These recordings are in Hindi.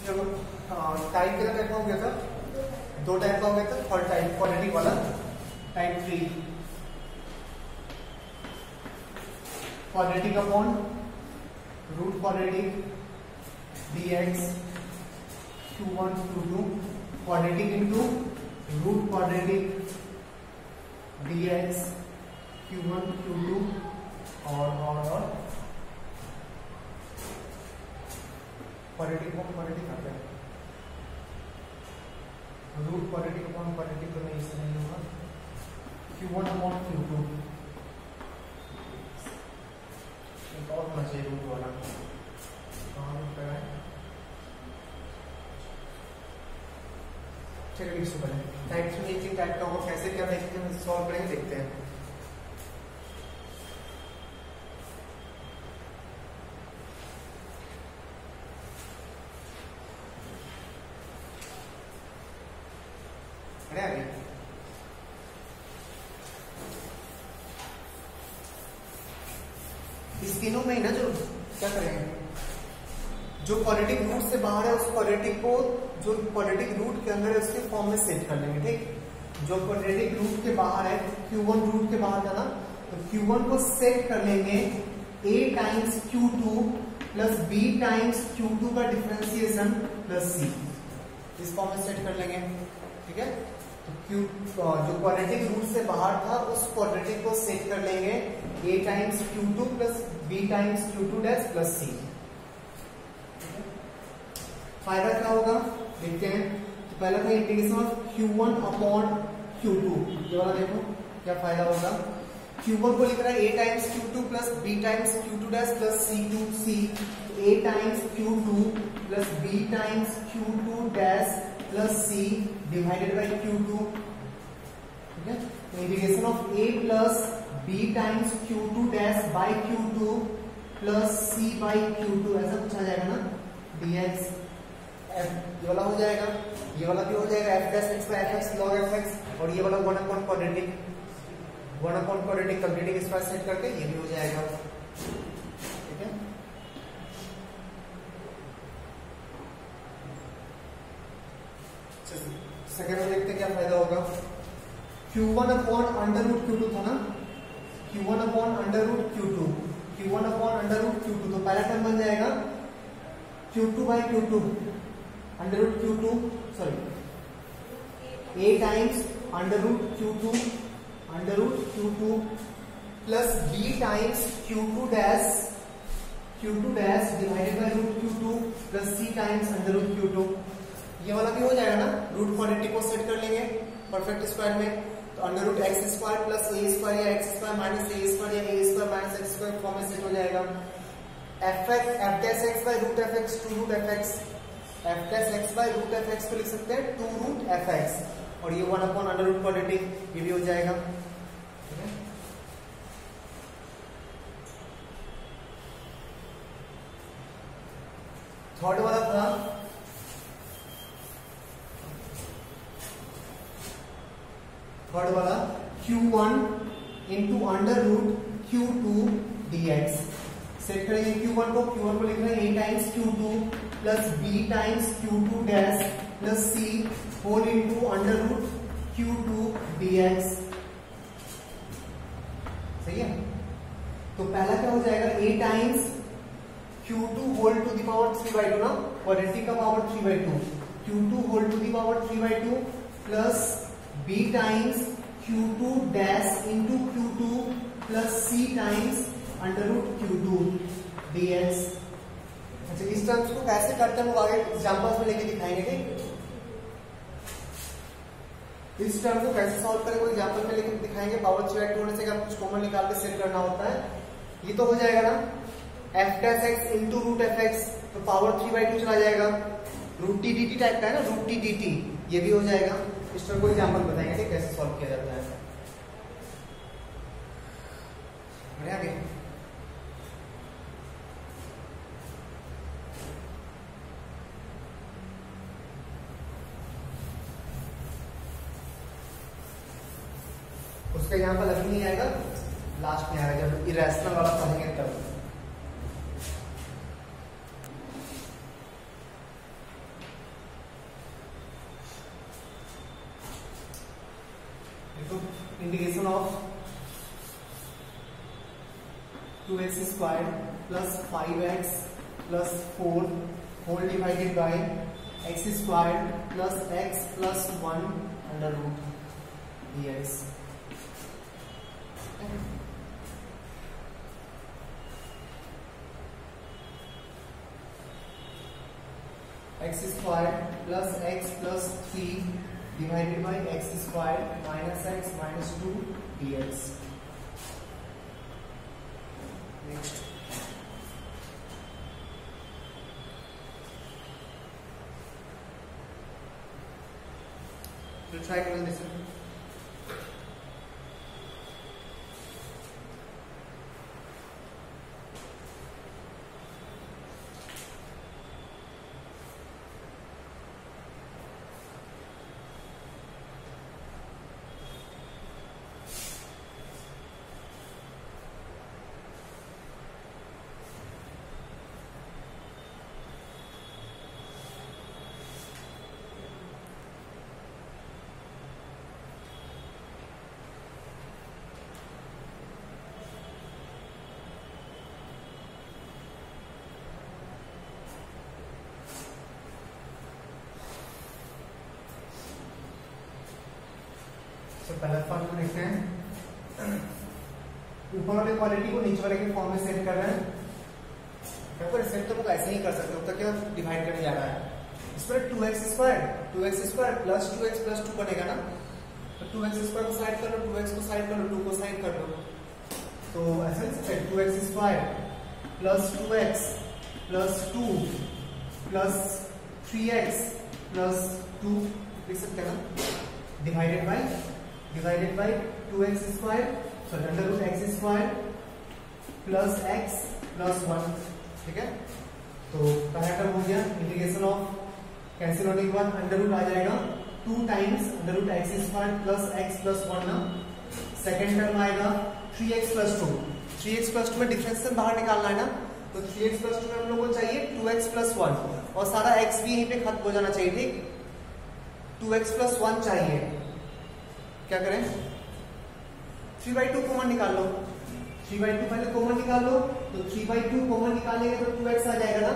टाइप कितना टाइप का हो गया था? 2 टाइप का हो गया था। थर्ड टाइप क्वाड्रेटिक वाला type 3 quadratic upon root quadratic dx q1 q2 quadratic into root quadratic dx q1 q2 और क्वाड्रेटिक अपॉन क्वाड्रेटिक आता है। रूट क्वाड्रेटिक अपॉन क्वाड्रेटिक तो नहीं, इससे नहीं होगा। q1 अपॉन q2 और होना चाहिए रूट वाला। कहाँ रूट का है? चलिए इसको पहले टाइप में एक टाइप का होगा, कैसे क्या देखते हैं, सॉल्व करेंगे, देखते हैं। आगे इस तीनों में ही ना जो क्या करेंगे, जो क्वाड्रेटिक रूट से बाहर है उस क्वाड्रेटिक को जो क्वाड्रेटिक रूट के अंदर है उसके फॉर्म में सेट कर लेंगे। ठीक, जो क्वाड्रेटिक रूट के बाहर है, q1 रूट के बाहर था ना, तो q1 को सेट कर लेंगे a times q2 plus b times q2 का डिफरेंशिएशन प्लस c, इस फॉर्म में सेट कर लेंगे। ठीक है, तो जो क्वाड्रेटिक रूट से बाहर था उस क्वाड्रेटिक को सेट कर लेंगे a times q2 plus b times q2 dash plus c। फायदा क्या होगा देखते हैं। तो पहला था integration of q1 upon q2, ये वाला देखो क्या फायदा होगा। q1 को लिख रहा है a times q2 plus b times q2 dash plus c2c, a times q2 plus b times q2 dash plus c divided by q2। ठीक है, integration of a plus b times q2 dash by q2 plus c by q2, ऐसा कुछ आ जाएगा ना, dx f ये वाला हो जाएगा, ये वाला भी हो जाएगा f dash x by fx log fx, और ये वाला 1 upon quadratic completing square set करके ये भी हो जाएगा। ठीक है, सेकेंड में देखते हैं क्या फायदा होगा। q1 upon under root q2 था ना, q1 upon under root q2, q1 upon under root q2, तो पहला टर्म बन जाएगा q2 by q2 under root q2 sorry a times under root q2 plus b times q2 dash divided by root q2 plus c times under root q2। ये वाला भी हो जाएगा ना, रूट क्वाड्रेटिक को सेट कर लेंगे परफेक्ट स्क्वायर में, तो under root x square plus ए स्क्वायर या x square minus a square या a square minus x square form में सेट हो जाएगा। F dash x by root f x two root f x, f dash x by root f x को लिख सकते हैं टू रूट एफ एक्स, और ये 1 अपॉन अंडर रूट क्वाड्रेटिक ये भी हो जाएगा। थर्ड वाला था q1 into under root q2 dx, set करेंगे q1 को लिख रहे हैं a times q2 plus b times q2 dash plus c whole into under root q2 dx। सही है, तो पहला क्या हो जाएगा a times q2 whole to the power 3/2 ना, क्वाड्रेटिक का power 3/2, q2 whole to the power 3/2 plus b times q2 dash into q2 plus c times under root q2 dx। अच्छा, इस टर्म्स को कैसे करते हैं वो आगे एग्जांपल्स में लेके दिखाएंगे। ठीक, इस टर्म को कैसे सॉल्व करें वो एग्जांपल में लेके दिखाएंगे। पावर 3/2 होने से कुछ कॉमन निकाल के सेट करना होता है। ये तो हो जाएगा ना f dash x into root f x, तो पावर 3/2 चला जाएगा, root t d t type का है ना, रूट टी डी टी ये भी हो जाएगा। इस टर्म को एग्जांपल बताएंगे कि कैसे सॉल्व किया जाता है। आगे उसका यहाँ पर अभी नहीं आएगा, लास्ट में आएगा जब इरेशनल वाला पढ़ेंगे तब। Integration of 2x square plus 5x plus 4 whole divided by x square plus x plus 1 under root dx। x square plus x plus 3 divided by x square minus x minus 2 dx। Next we'll try doing this one. तो पहला फॉर्म को देखते हैं। ऊपर वाले क्वालिटी को नीचे वाले के फॉर्म में सेट कर रहे हैं। देखो सेट तो ऐसे ही कर सकते हो, तो क्या डिवाइड करने जा रहा है। इस पर 2x square plus 2x plus 2 बनेगा ना, तो 2x स्क्वायर को साइड कर लो, 2x को साइड कर लो, 2 को साइड कर लो, तो ऐसे लिख सकते हैं 2x square plus 2x plus 2 plus 3x plus 2 लिख सकते हैं ना, divided by 2x square sorry under root x square plus x plus 1। ठीक है, तो पहला टर्म हो गया। इंटीग्रेशन ऑफ कैंसिल होने के बाद अंडर रूट आ जाएगा 2 times under root x square plus x plus 1 ना। सेकेंड टर्म आएगा 3x प्लस 2। 3x प्लस 2 में डिफरेंशिएशन बाहर निकालना है ना, तो 3x प्लस 2 में हम लोग को चाहिए 2x प्लस 1 और सारा x भी यहीं पे खत्म हो जाना चाहिए। ठीक, 2x प्लस 1 चाहिए, क्या करें 3/2 कॉमन निकाल लो। 3/2 पहले कॉमन निकाल लो, तो 3/2 कॉमन निकालेंगे तो 2x आ जाएगा ना,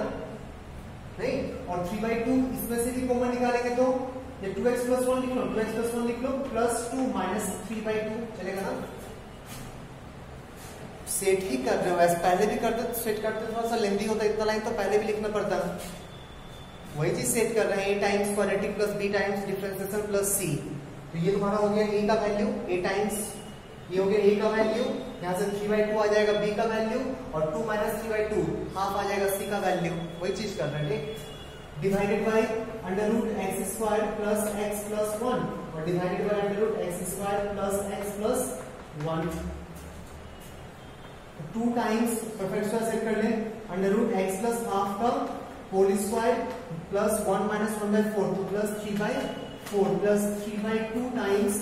नहीं, और 3/2 इसमें से भी कॉमन निकालेंगे तो ये 2x प्लस 1 लिख लो, 2x प्लस 1 लिख लो प्लस 2 माइनस 3/2 चलेगा ना। सेट ही कर रहे हो, ऐसे पहले भी करते सेट करते थोड़ा सा लेंदी होता, इतना लाइन तो पहले भी लिखना पड़ता। वही चीज सेट कर रहे हैं, a times quadratic plus b times differentiation plus c। तो ये तुम्हारा हो गया a का वैल्यू, a टाइम्स ये हो गया a का वैल्यू, यहाँ से 3/2 आ जाएगा b का वैल्यू और 2 माइनस 3/2 हाफ आ जाएगा c का वैल्यू। वही चीज कर रहे हैं। Divided by under root x square plus x plus 1 और divided by under root x square plus x plus 1। 2 times perfect square set कर ले, under root x plus half का होल स्क्वायर प्लस 1 माइनस 1/4 तो plus 3/4 plus 3/2 times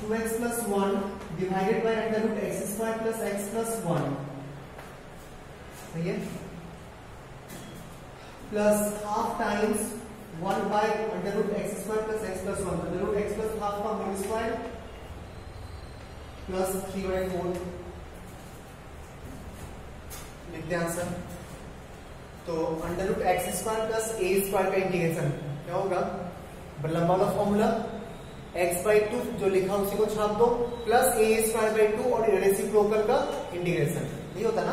2x plus 1 divided by under root x square plus x plus 1। सही है, plus half times 1 bye under root x square plus x plus 1 under root x plus half का होल स्क्वायर प्लस 3/4 लिखते हैं आंसर। तो under root x square plus a square का इंटीग्रेशन क्या होगा, लंबा वाला फॉर्मूला x/2 जो लिखा उसी को छाप दो प्लस a स्क्वायर बाई 2 और रेसिप्रोकल का इंटीग्रेशन नहीं होता ना,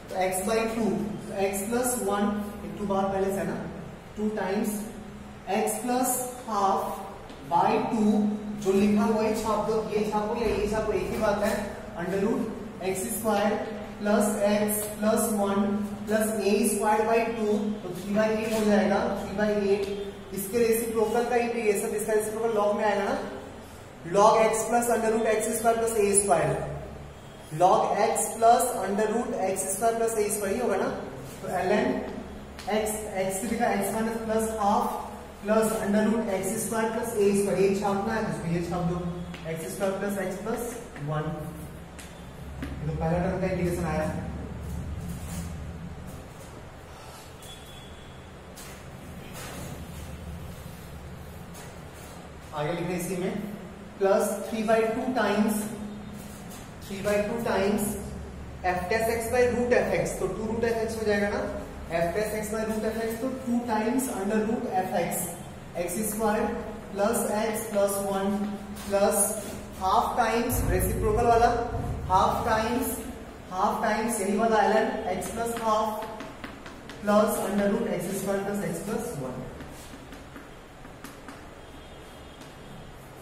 तो x/2 x प्लस 1 2 बार पहले से ना 2 times x plus half by 2 जो लिखा वही छाप दो, ये छापो या ये छापो एक ही बात है। Under root x square plus x plus 1 plus a square by 2 तो 3/8 हो जाएगा। 3/8 इसके रेसिप्रोकल का इंटीग्रेशन, इसका रेसिप्रोकल लॉग में आएगा ना, log x plus under root x square plus a square, log x plus under root x square plus a square ही होगा ना। तो ln x की जगह x minus plus half plus under root x square plus a square, ये छापना है तो ये छाप दो x square plus x plus 1। तो पहला टर्म का इंटीग्रेशन आया। आगे लिखते हैं इसी में plus 3/2 times 3/2 times f test x by root f x, तो 2 रूट एफ एक्स हो जाएगा ना, f test x by root f x, तो 2 times under root f x x square plus x plus 1 plus half times reciprocal वाला, हाफ टाइम्स यही वाला ln x plus half plus under root x square plus x plus 1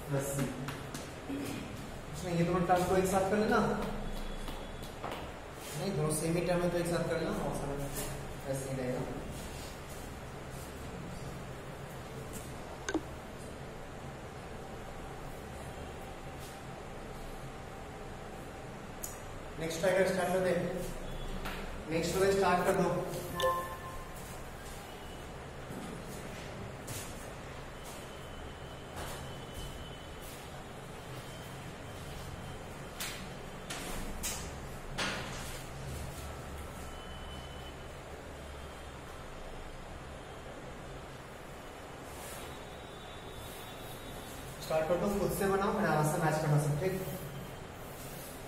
plus c. ये दोनों टर्म को एक साथ कर लेना, नहीं दोनों सेम ही टर्म है तो एक साथ कर लेना, और ऐसे ही रहेगा। नेक्स्ट ट्राई कर स्टार्ट कर दे, नेक्स्ट वाला स्टार्ट कर दो। स्टार्ट कर दो, खुद से बनाओ, फिर आराम से मैच करना सकते।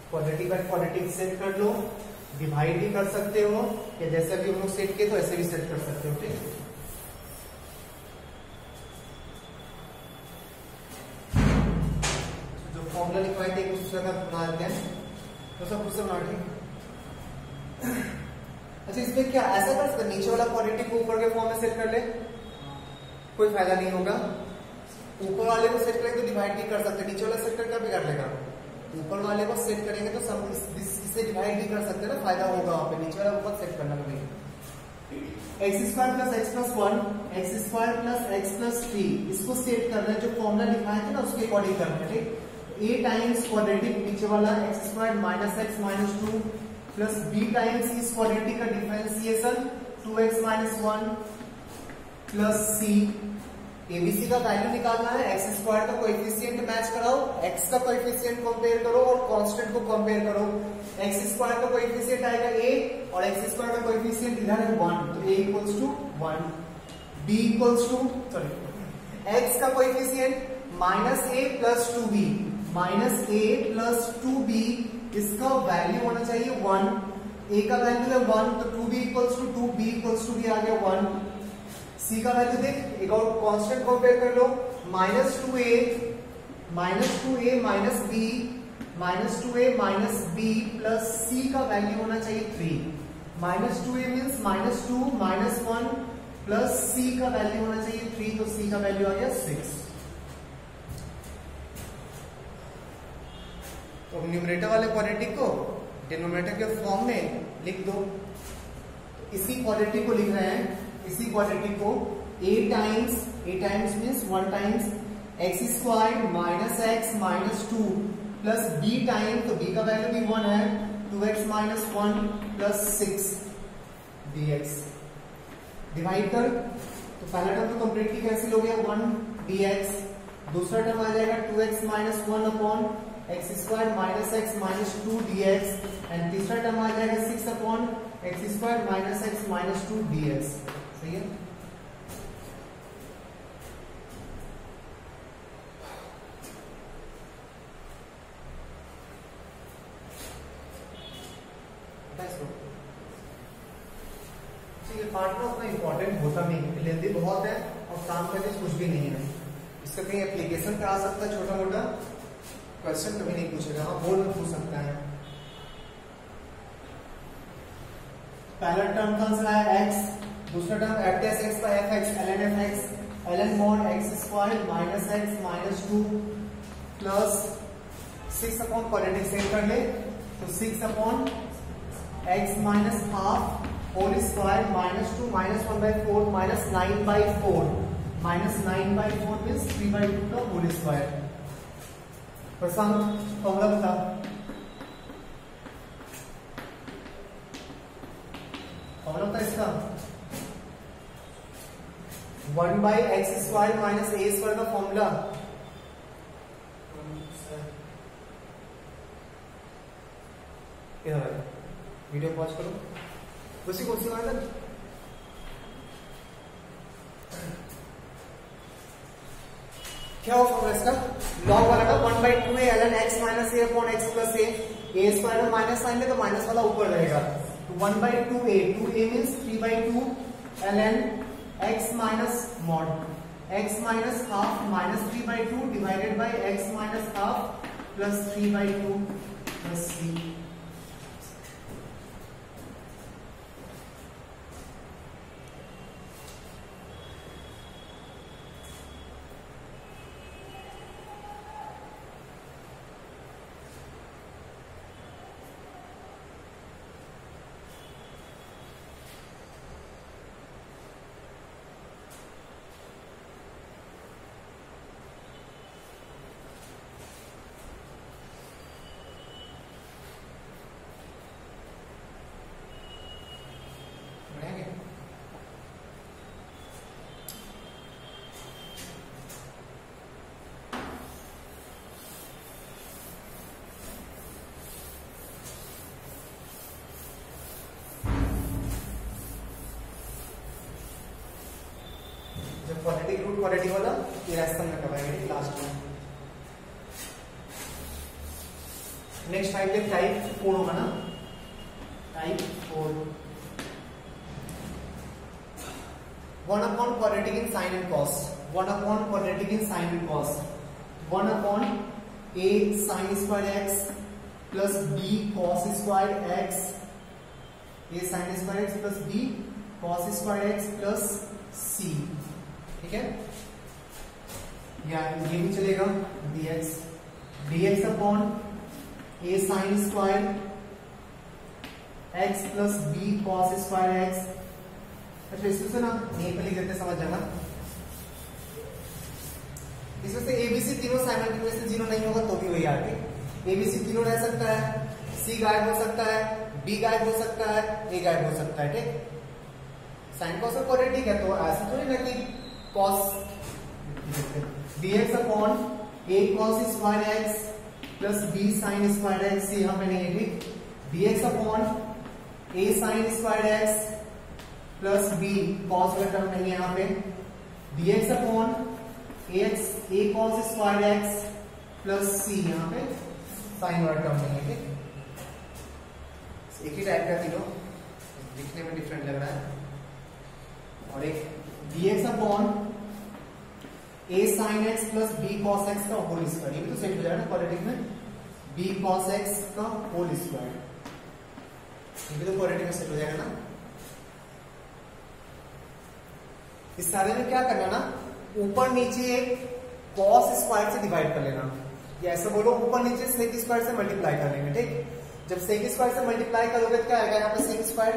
क्वाड्रेटिक बाय क्वाड्रेटिक सेट कर लो, डिवाइड भी कर सकते हो, या जैसे भी हम लोग सेट किए तो ऐसे भी सेट कर सकते हो। ठीक, जो फॉर्मूला लिखवाए थे एक दूसरे का बना लेते हैं, तो सब खुद से बना। ठीक, अच्छा इसमें क्या ऐसा कर सकते, नीचे वाला क्वाड्रेटिक को ऊपर के फॉर्म में सेट कर ले, कोई फायदा नहीं होगा। ऊपर वाले को सेट करेंगे तो डिवाइड भी कर सकते हैं, नीचे वाला सेट करके भी कर लेगा। ऊपर वाले को सेट करेंगे तो सब इससे डिवाइड भी कर सकते हैं ना, फायदा होगा वहां पे। नीचे वाला ऊपर सेट करना पड़ेगा। X square plus x plus 1 x square plus x plus 3 इसको सेट कर रहे हैं, जो फॉर्मूला लिखाए थे ना उसके अकॉर्डिंग करना है। ठीक, ए टाइम्स क्वाड्रेटिक नीचे वाला x square minus x minus 2 plus b times इस क्वाड्रेटिक का differentiation 2x minus 1 plus c. A B C का वैल्यू निकालना है, एक्स स्क्वायर का कोएफिशिएंट मैच कराओ, एक्स का कोएफिशिएंट कंपेयर करो और कांस्टेंट को कंपेयर करो। एक्स स्क्वायर का कोएफिशिएंट आएगा a और एक्स स्क्वायर का कोएफिशिएंट इधर है 1, तो a equals to 1, b equals to x का coefficient minus a plus 2b, minus a plus 2b, इसका वैल्यू होना चाहिए 1, a का वैल्यू है 1 तो 2b equals to 2, b equals to भी आ गया 1। सी का वैल्यू देख, एक और कांस्टेंट कंपेयर कर लो, minus 2a minus b minus 2a minus b plus c का वैल्यू होना चाहिए 3। Minus 2a means minus 2 minus 1 plus c का वैल्यू होना चाहिए 3, तो सी का वैल्यू आ गया 6। तो न्यूमरेटर वाले क्वाड्रेटिक को डिनोमिनेटर के फॉर्म में लिख दो। तो इसी क्वाड्रेटिक को लिख रहे हैं, इसी क्वाड्रेटिक को a times means 1 times x square minus x minus 2 plus b time, तो b का वैल्यू भी 1 है, 2x minus 1 plus 6 dx। Divide कर, तो पहला टर्म तो कंप्लीटली कैंसिल हो गया 1 dx, दूसरा टर्म आ जाएगा 2x minus 1 upon x square minus x minus 2 dx, and तीसरा टर्म आ जाएगा 6 upon x square minus x minus 2 dx। सही है, पार्ट में उतना इंपॉर्टेंट होता नहीं, लेंदी बहुत है और काम करने कुछ भी नहीं है। इसका कहीं एप्लीकेशन करा सकता है, छोटा मोटा क्वेश्चन कभी नहीं पूछेगा, हाँ बोर्ड में पूछ सकता है। पहला टर्म कौन सा है x, दूसरा term f test x by f x ln f x ln mod x square minus x minus 2 plus 6 upon quadratic set कर ले, तो 6 upon x minus half whole square minus 2 minus 1/4 minus 9/4 minus 9/4 means 3/2 का होल स्क्वायर। प्रशांत फॉर्मूला बता, फॉर्मूला बता इसका 1/x square minus a square का फॉर्मूला। वीडियो पॉज करो, उसी कौन सी बात है, क्या हो फॉर्मूला इसका, लॉग वाला का 1/2a ln x minus a upon x plus a, a square में माइनस साइन है तो माइनस वाला ऊपर रहेगा, तो 1/2a, 2a means 3/2 ln x minus mod x minus half minus 3/2 divided by x minus half plus 3/2 plus c। Quadratic root quadratic वाला ये रास्ता में करवाएंगे लास्ट में। नेक्स्ट टाइप 4 होगा ना, type 4 1 upon quadratic in sine and cos, 1 upon quadratic in sine and cos, 1 upon a sine square x plus b cos square x, a sine square x plus b cos square x plus c, ठीक है, या ये भी चलेगा dx upon a sine square x plus b cos square x। अच्छा इसमें से ना यहीं पर लिख देते, समझ जाना, इसमें से एबीसी तीनों साइमल्टेनियसली जीरो नहीं होगा तो भी वही आगे, एबीसी तीनों रह सकता है, सी गायब हो सकता है, बी गायब हो सकता है, ए गायब हो सकता है, ठीक। साइन कॉस और क्वाड्रेटिक है तो ऐसा थोड़ी ना कि cos dx upon a cos square x plus b sin square x, यहाँ पे नहीं है, ठीक, dx upon a sin square x plus b cos वाला टर्म नहीं है यहाँ पे, dx upon a cos square x plus c, यहाँ पे sin वाला टर्म नहीं है, ठीक। एक ही टाइप का तीनों, दिखने में डिफरेंट लग रहा है। और एक dx upon a sin x plus b cos x का होल स्क्वायर, ये भी तो सेट हो जाएगा ना क्वाड्रेटिक में, b cos x का होल स्क्वायर, ये भी तो क्वाड्रेटिक में सेट हो जाएगा ना। इस सारे में क्या करना ना, ऊपर नीचे एक cos स्क्वायर से डिवाइड कर लेना, या ऐसा बोलो ऊपर नीचे sec स्क्वायर से मल्टीप्लाई कर लेंगे, ठीक। जब sec स्क्वायर से मल्टीप्लाई करोगे तो क्या आएगा, यहाँ पे sec स्क्वायर,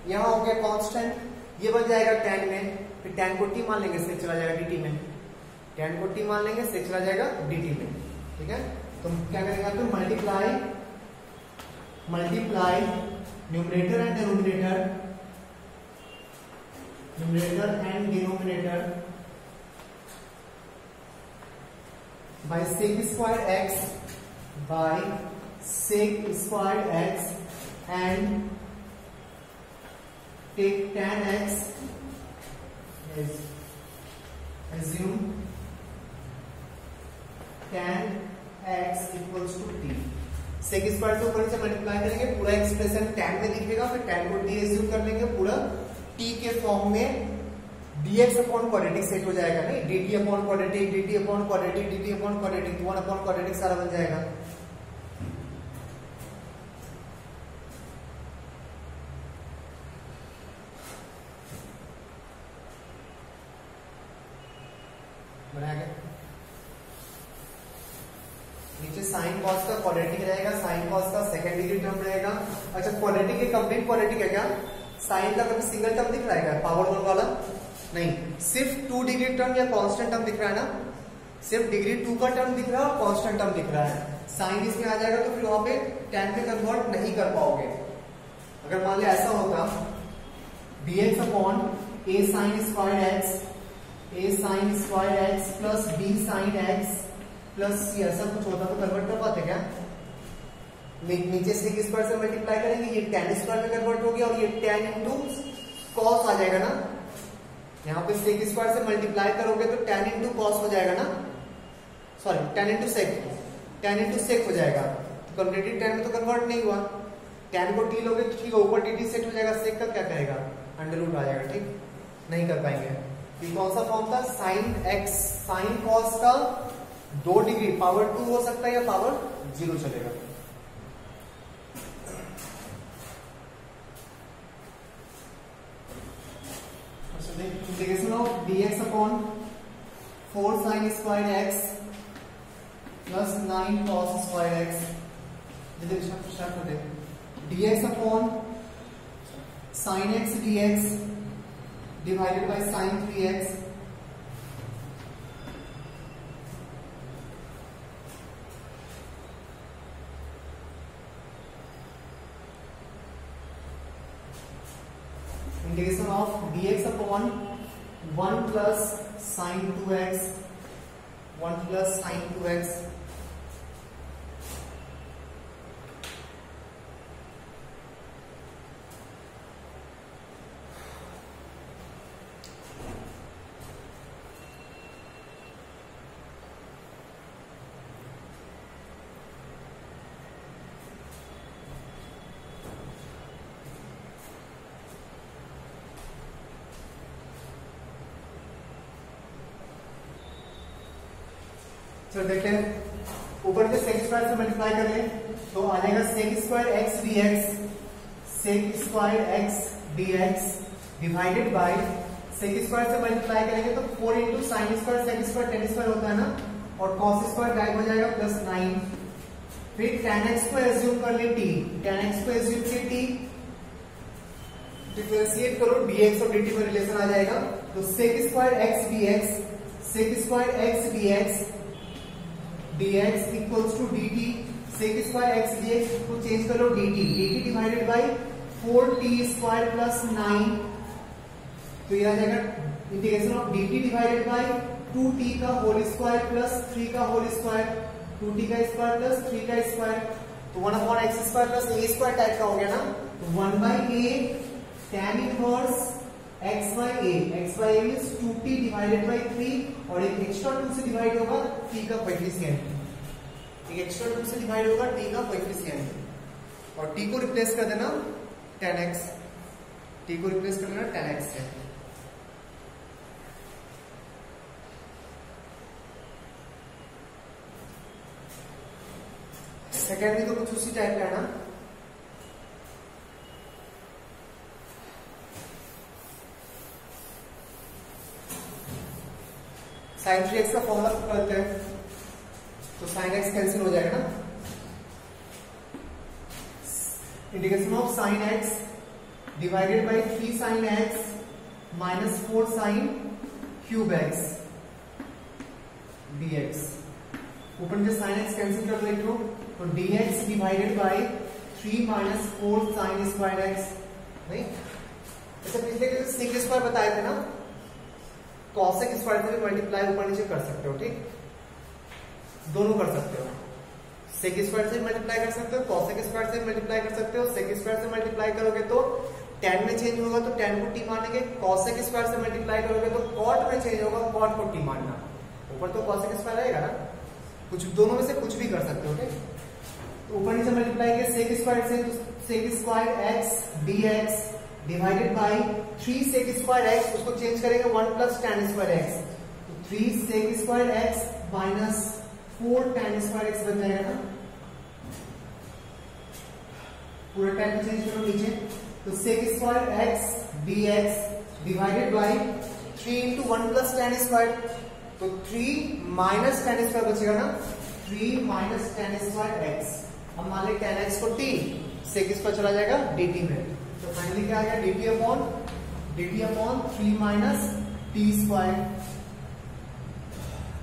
यहाँ हो गया कांस्टेंट, ये बन जाएगा tan में, फिर tan को t मान लेंगे, sec चला जाएगा dt में, tan को t मान लेंगे, sec चला जाएगा dt में, ठीक है। तो क्या करेंगे तो multiply numerator and denominator by sec square x by sec square x and take tan x, assume tan x equals to t, sec square से ऊपर से मल्टीप्लाई करेंगे, पूरा एक्सप्रेशन tan में दिखेगा, फिर tan को t एज्यूम कर लेंगे, पूरा t के फॉर्म में dx अपॉन क्वाड्रेटिक सेट हो जाएगा, नहीं dt upon quadratic, dt upon quadratic, dt upon quadratic, 1 upon quadratic सारा बन जाएगा। नीचे साइन कॉस का क्वाड्रेटिक रहेगा, साइन कॉस का सेकंड डिग्री टर्म रहेगा। अच्छा क्वाड्रेटिक के कंप्लीट क्वाड्रेटिक है क्या, साइन का कभी सिंगल टर्म दिख रहा है क्या, पावर 1 वाला नहीं, सिर्फ 2 डिग्री टर्म या कांस्टेंट टर्म दिख रहा है ना, सिर्फ डिग्री 2 का टर्म दिख रहा है और कांस्टेंट टर्म दिख रहा है। साइन इसमें आ जाएगा तो फिर वहां पे tan में कन्वर्ट नहीं कर पाओगे। अगर मान लिया ऐसा होता dx upon a sin square x plus b sin x plus c, ऐसा कुछ होता तो कन्वर्ट कर पाते क्या, नीचे sec स्क्वायर से मल्टीप्लाई करेंगे, ये tan स्क्वायर में कन्वर्ट हो गया और ये tan इंटू कॉस आ जाएगा ना, यहाँ पे sec स्क्वायर से मल्टीप्लाई करोगे तो tan इंटू कॉस हो जाएगा ना, सॉरी tan इंटू सेक हो जाएगा, तो कंप्लीटली tan में तो कन्वर्ट नहीं हुआ, tan को t लोगे तो ठीक है, ऊपर dt सेक हो जाएगा, सेक का क्या करेगा अंडर रूट आ जाएगा, ठीक नहीं कर पाएंगे। ये कौन सा फॉर्म था, साइन x साइन cos का 2 डिग्री पावर 2 हो सकता है या पावर 0 चलेगा। Integration of dx upon 4 sin square x plus 9 cos square x, start कर दे, dx upon sin x dx divided by sin 3x integration of dx upon 1 plus sin 2x 1 plus sin 2x चलो देखते हैं, ऊपर से सेक स्क्वायर से मल्टीप्लाई कर लें तो आ जाएगा sec square x d x divided by sec square से मल्टीप्लाई करेंगे तो 4 into sine square sec square tan square होता है ना, और कॉस स्क्वायर गायब हो जाएगा प्लस 9, फिर tan x को एज्यूम कर ले t, tan x को एज्यूम किए t, डिफरेंशिएट करो dx और dt में रिलेशन आ जाएगा, तो sec square x dx equals to dt, sec square x dx को चेंज कर लो dt divided by 4t square plus 9, तो ये आ जाएगा integration of dt divided by 2t का होल स्क्वायर प्लस 3 का होल स्क्वायर, 2t का स्क्वायर प्लस 3 का स्क्वायर, तो 1 upon x square plus a square type का हो गया ना, तो 1 by a tan inverse x by a means 2t divided by 3 और एक एक्स्ट्रा 2 से डिवाइड होगा t का कोएफिशिएंट, एक एक्स्ट्रा 2 से डिवाइड होगा t का कोएफिशिएंट और t को रिप्लेस कर देना tan x, t को रिप्लेस कर देना tan x से। सेकेंड भी तो कुछ उसी टाइप का है ना, sin 3x का फॉर्मूला करते हैं तो sin x कैंसिल हो जाएगा ना, integration of sin x divided by 3 sin x minus 4 sin cube x dx, ऊपर में sin x कैंसिल कर देख लो तो dx divided by 3 minus 4 sin square x, नहीं अच्छा पिछले के सेक स्क्वायर बताए थे ना, कॉसेक स्क्वायर से मल्टीप्लाई ऊपर नीचे कर सकते हो, ठीक दोनों कर सकते हो, सेक स्क्वायर से मल्टीप्लाई कर सकते हो, कॉसेक स्क्वायर से मल्टीप्लाई कर सकते हो, सेक स्क्वायर से मल्टीप्लाई करोगे तो tan में चेंज होगा तो tan को t मानेंगे, कॉसेक स्क्वायर से मल्टीप्लाई करोगे तो cot में चेंज होगा cot को t मानना, ऊपर तो कॉसेक स्क्वायर आएगा ना, कुछ दोनों में से कुछ भी कर सकते हो, ठीक तो ऊपर नीचे मल्टीप्लाई किया सेक स्क्वायर से, तो sec square x dx divided by 3 sec square x, उसको चेंज करेंगे 1 प्लस tan स्क्वायर x, तो 3 sec square x minus 4 tan square x बन जाएगा ना, पूरा tan को चेंज करो नीचे, तो sec square x dx divided by 3 into 1 plus tan square, तो 3 माइनस tan स्क्वायर बचेगा ना, 3 माइनस tan स्क्वायर x, अब मान ले tan x को t सेक स्क्वायर चला जाएगा dt में, तो फाइनली क्या आ गया dt upon 3 minus t square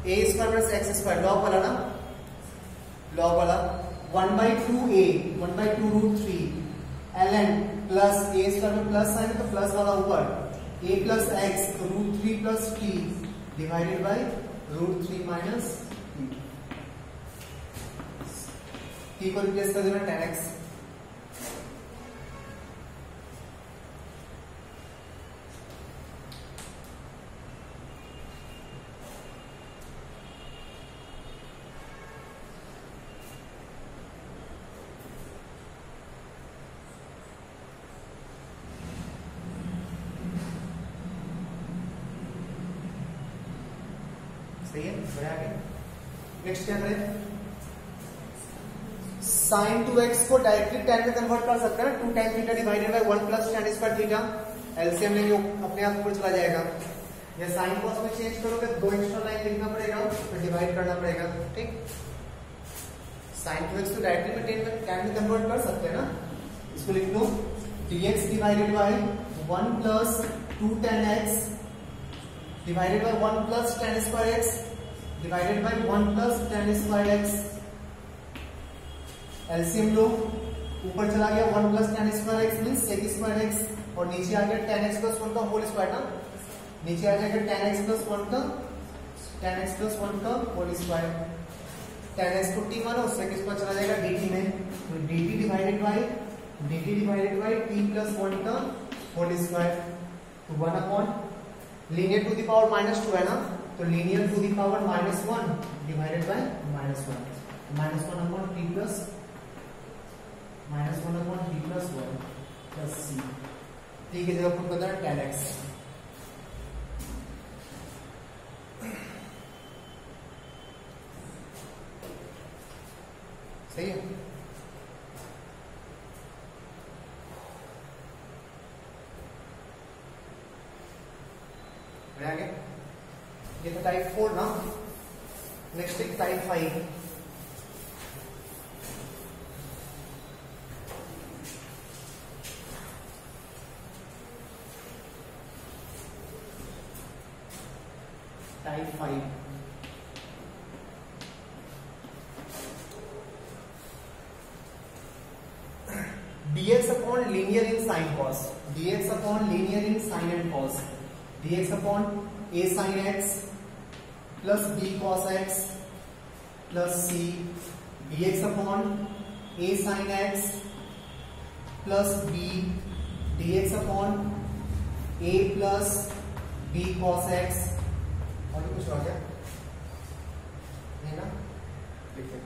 a square plus x square, log वाला ना, लॉग वाला 1 by 2a 1 by 2 root 3 ln plus a square में प्लस साइन है तो प्लस वाला ऊपर a प्लस x तो root 3 plus t divided by root 3 minus t को रिप्लेस कर देना tan x, सही है, बढ़िया है। नेक्स्ट क्या करें, साइन 2x को डायरेक्टली tan में कन्वर्ट कर सकते हैं ना, 2 tan theta divided by 1 plus tan square theta, LCM लेंगे अपने आप ऊपर चला जाएगा। या साइन कॉस में चेंज करोगे 2 एक्स्ट्रा लाइन लिखना पड़ेगा, फिर डिवाइड करना पड़ेगा, ठीक। साइन 2x को डायरेक्टली में tan में कन्वर्ट कर सकते हैं ना, इसको लिख लो dx divided by 1 plus 2 tan x divided by 1 plus tan square x divided by 1 plus tan square x। LCM लो, ऊपर चला गया 1 plus tan square x means sec square x, और नीचे आ गया tan x प्लस 1 का होल स्क्वायर ना, नीचे आ जाएगा tan x प्लस 1 का होल स्क्वायर। tan x को t मानो, sec स्क्वायर चला जाएगा dt में, तो dt divided by t plus 1 का होल स्क्वायर, तो 1 upon linear to the power -2 है ना, तो linear to the power -1 divided by -1 upon t plus -1 upon t plus 1 plus c, t की जगह पुट करना है tan x। सही है, आगे ये तो टाइप 4 ना। नेक्स्ट एक type 5, type 5 dx upon linear in sine cos, dx upon linear in sine and cos, dx upon a sin x plus b cos x plus c, dx upon a sin x plus b dx upon a plus b cos x। और कुछ हो गया नहीं ना, ठीक है।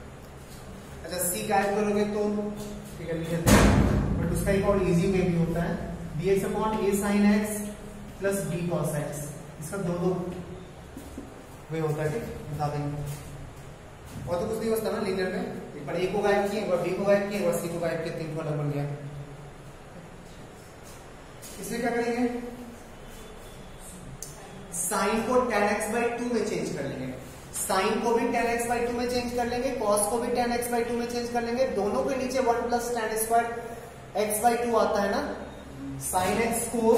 अच्छा c का ऐड करोगे तो ठीक है, लिख देते हैं, बट उसका एक और इजी वे भी होता है, dx upon a sin x plus b cos x, इसका दो वे होता है, ठीक, बता देंगे। और तो कुछ नहीं बचता ना लीनियर में, एक बार a को गायब किए, एक बार b को गायब किए, एक बार c को गायब किए, 3 को अलग बन गया। इसमें क्या करेंगे, साइन को tan x by 2 में चेंज कर लेंगे, साइन को भी tan x by 2 में चेंज कर लेंगे, cos को भी tan x by 2 में चेंज कर लेंगे, दोनों के नीचे 1 plus tan square x by 2 आता है ना, साइन x को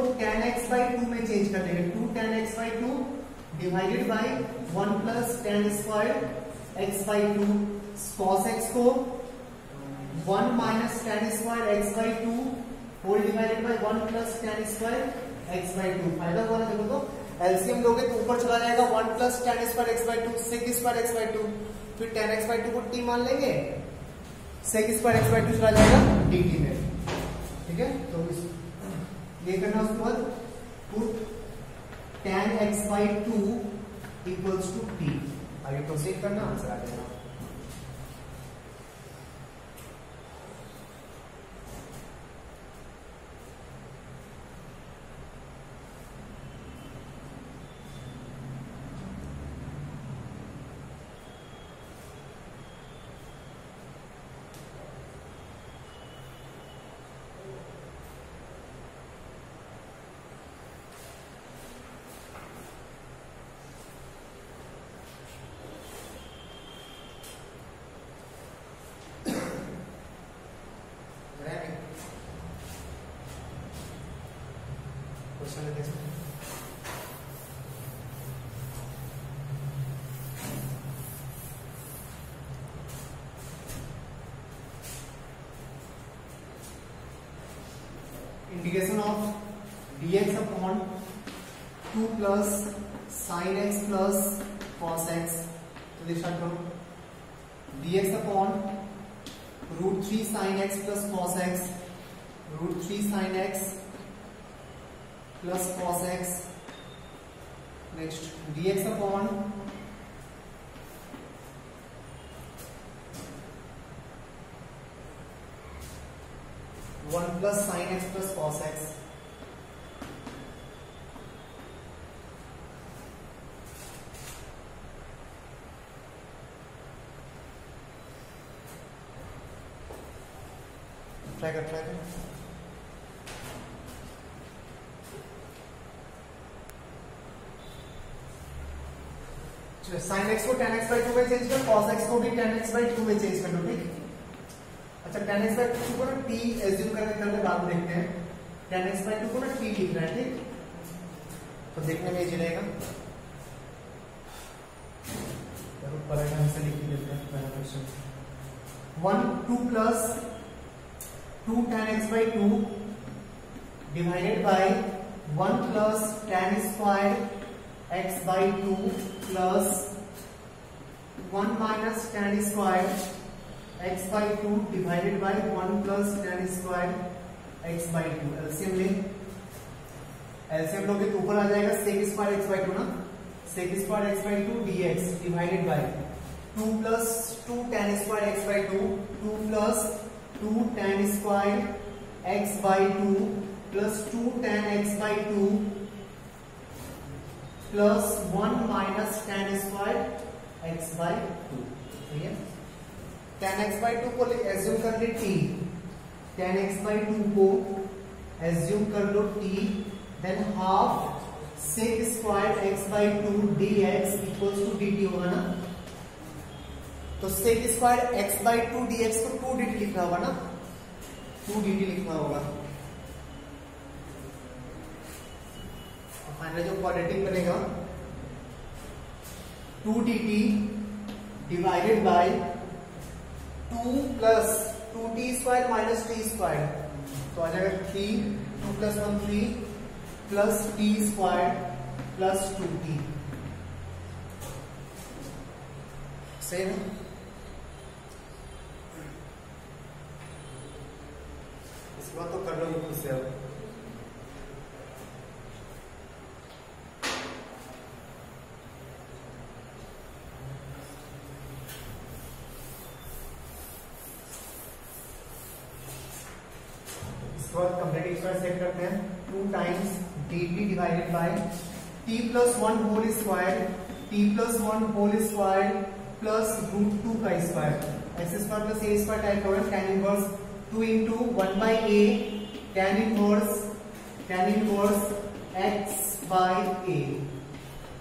tan x by 2 में चेंज कर लेंगे, 2 tan x by 2 divided by 1 plus tan square x by 2, cos x को 1 minus tan square x by 2 whole divided by 1 plus tan square x by 2। फायदा हुआ ना, देखो तो एलसीएम लोगे तो ऊपर चला जाएगा 1 plus tan square x by 2 sec square x by 2, फिर tan x by 2 को t मान लेंगे, sec स्क्वायर x by 2 चला जाएगा dt में, ठीक है। तो ये करना, उसके बाद put tan x by 2 equals to t, आगे प्रोसीड करना, आंसर आ जाएगा। Integration of dx upon 2 plus sine x plus cos x, तो स्टार्ट करो, dx upon √3 sine x plus cos x, √3 sine x plus cos x. Next dx upon 1 plus sine x plus cos x. Try कर sin x को tan x by 2 में चेंज कर, cos x को भी tan x by 2 में चेंज कर लो, ठीक। अच्छा tan x by 2 को ना t एज्यूम करके बाद में देखते हैं। tan x by 2 को ना t लिख रहा है, ठीक, तो देखने में इजी रहेगा। चलो पहले ढंग से लिख देते हैं पहला question. 1 2 plus 2 tan x by 2 divided by 1 plus tan square x by 2 plus 1 minus tan square x by 2 divided by 1 plus tan square x by 2। LCM ले, एलसीएम लोगे तो ऊपर आ जाएगा sec square x by 2 ना, sec square x by 2 dx divided by 2 plus 2 tan square x by 2, 2 plus 2 tan square x by 2 plus 2 tan x by 2 plus 1 minus tan square x by 2, ठीक है। tan x by 2 को एज्यूम कर ले t, tan x by 2 को एज्यूम कर लो t, then half sec square x by 2 dx equals to dt होगा ना, तो sec square x by 2 dx को 2 dt लिखना होगा ना, 2 dt लिखना होगा। फाइनल जो क्वाड्रेटिक बनेगा 2 dt divided bye 2 plus 2t square minus t square, तो आ जाएगा 3, 2 plus 1 3 plus t square plus 2t, सही है। इसके बाद तो कर लो खुद से। अब कंप्लीट स्क्वायर सेट करते हैं। 2 times dt divided by t plus 1 whole square, t plus 1 whole square plus root 2 का स्क्वायर, एक्स स्क्वायर प्लस ए स्क्वायर टाइप होगा। tan inverse 2 into 1 by a, tan inverse x by a,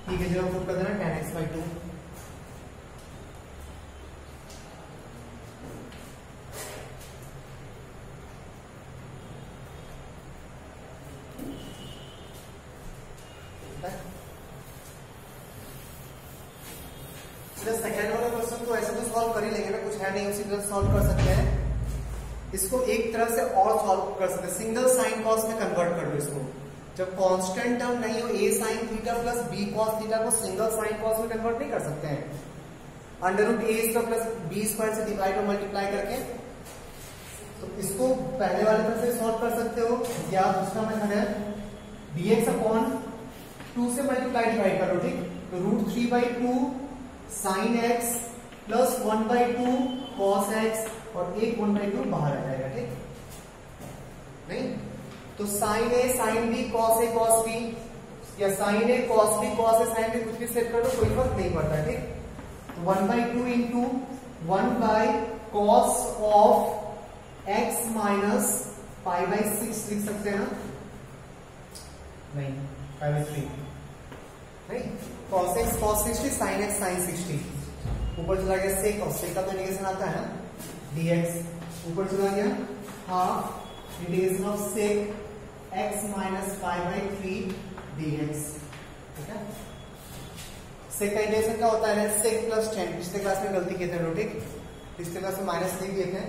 ठीक है। जब पुट कर देना tan x बाई 2, सेकेंड वाला क्वेश्चन तो ऐसे तो सॉल्व कर ही लेंगे ना, कुछ है नहीं, उसी तरह सॉल्व कर सकते हैं। इसको एक तरह से और सॉल्व कर सकते हैं, सिंगल साइन कॉस में कन्वर्ट कर दो इसको। जब कांस्टेंट टर्म नहीं हो, a sin theta plus b cos theta को सिंगल साइन कॉस में कन्वर्ट नहीं कर सकते हैं। Under root a square plus b square से डिवाइड और मल्टीप्लाई करके, तो इसको पहले वाले तरह से सॉल्व कर सकते हो, या दूसरा मेथड है dx अपॉन 2 से मल्टीप्लाई डिवाइड करो, ठीक। तो root 3 by 2 sine x plus 1 by 2 cos x और एक 1 बाई 2 बाहर आ जाएगा, ठीक। नहीं तो sine a sine b cos a cos b, या sine a cos b cos a sine b, कुछ भी सेट कर दो, कोई फर्क नहीं पड़ता, ठीक। 1 by 2 into 1 by cos of x minus pi by 6 लिख सकते हैं ना, नहीं पाई बाई 3 नहीं, cos x cos 60 sin x sin 60, ऊपर चला गया sec, और sec का तो इंटीग्रेशन आता है ना dx, ऊपर चला गया half integration of sec x minus pi by 3 dx, ठीक है। sec का इंटीग्रेशन क्या होता है, sec प्लस 10, पिछले क्लास में गलती किए थे लोग, ठीक, पिछले क्लास में माइनस नहीं किए थे।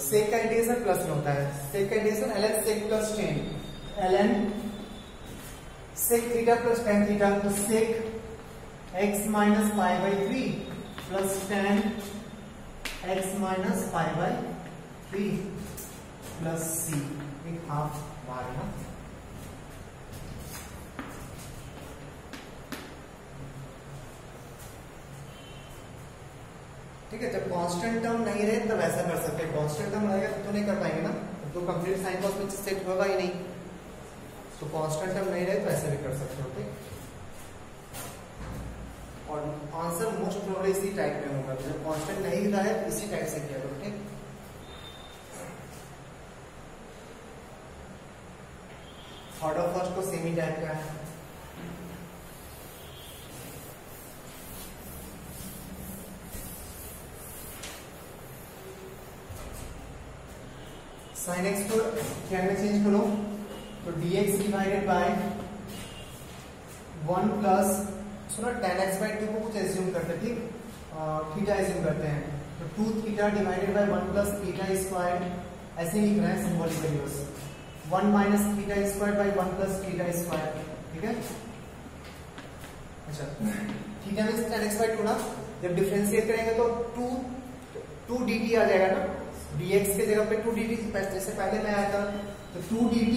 sec का इंटीग्रेशन प्लस में होता है, sec का integration ln sec plus 10 ln sec theta plus tan theta, तो sec x minus pi by 3 plus tan x minus pi by 3 plus c, एक हाफ बाहर है ना। ठीक है, जब कांस्टेंट टर्म नहीं रहे तब ऐसा कर सकते हैं, कांस्टेंट टर्म रहेगा तो नहीं कर पाएंगे ना, तो कंप्लीट साइन कॉस में सेट होगा ही नहीं, तो कांस्टेंट टर्म नहीं रहे तो ऐसे भी कर सकते हो, ठीक। और आंसर मोस्ट प्रोबेबली इसी टाइप में होगा, जब कांस्टेंट नहीं रहा है इसी टाइप से किया करो, ठीक। सेम टाइप का है। साइन एक्स को क्या में चेंज करो तो dx डिवाइडेड बाय 1 प्लस सुनो tan x बाय 2 को कुछ एज्यूम करते, ठीक, थीटा एज्यूम करते हैं तो 2 theta divided by 1 plus theta square, ऐसे ही लिख रहे हैं सिंबॉलिकली बस, 1 minus theta square by 1 plus theta square, ठीक है। अच्छा theta means tan x by 2 ना, जब डिफरेंशिएट करेंगे तो 2 dt आ जाएगा ना, dx के जगह पे 2 dt जैसे पहले में आया था, तो 2 dt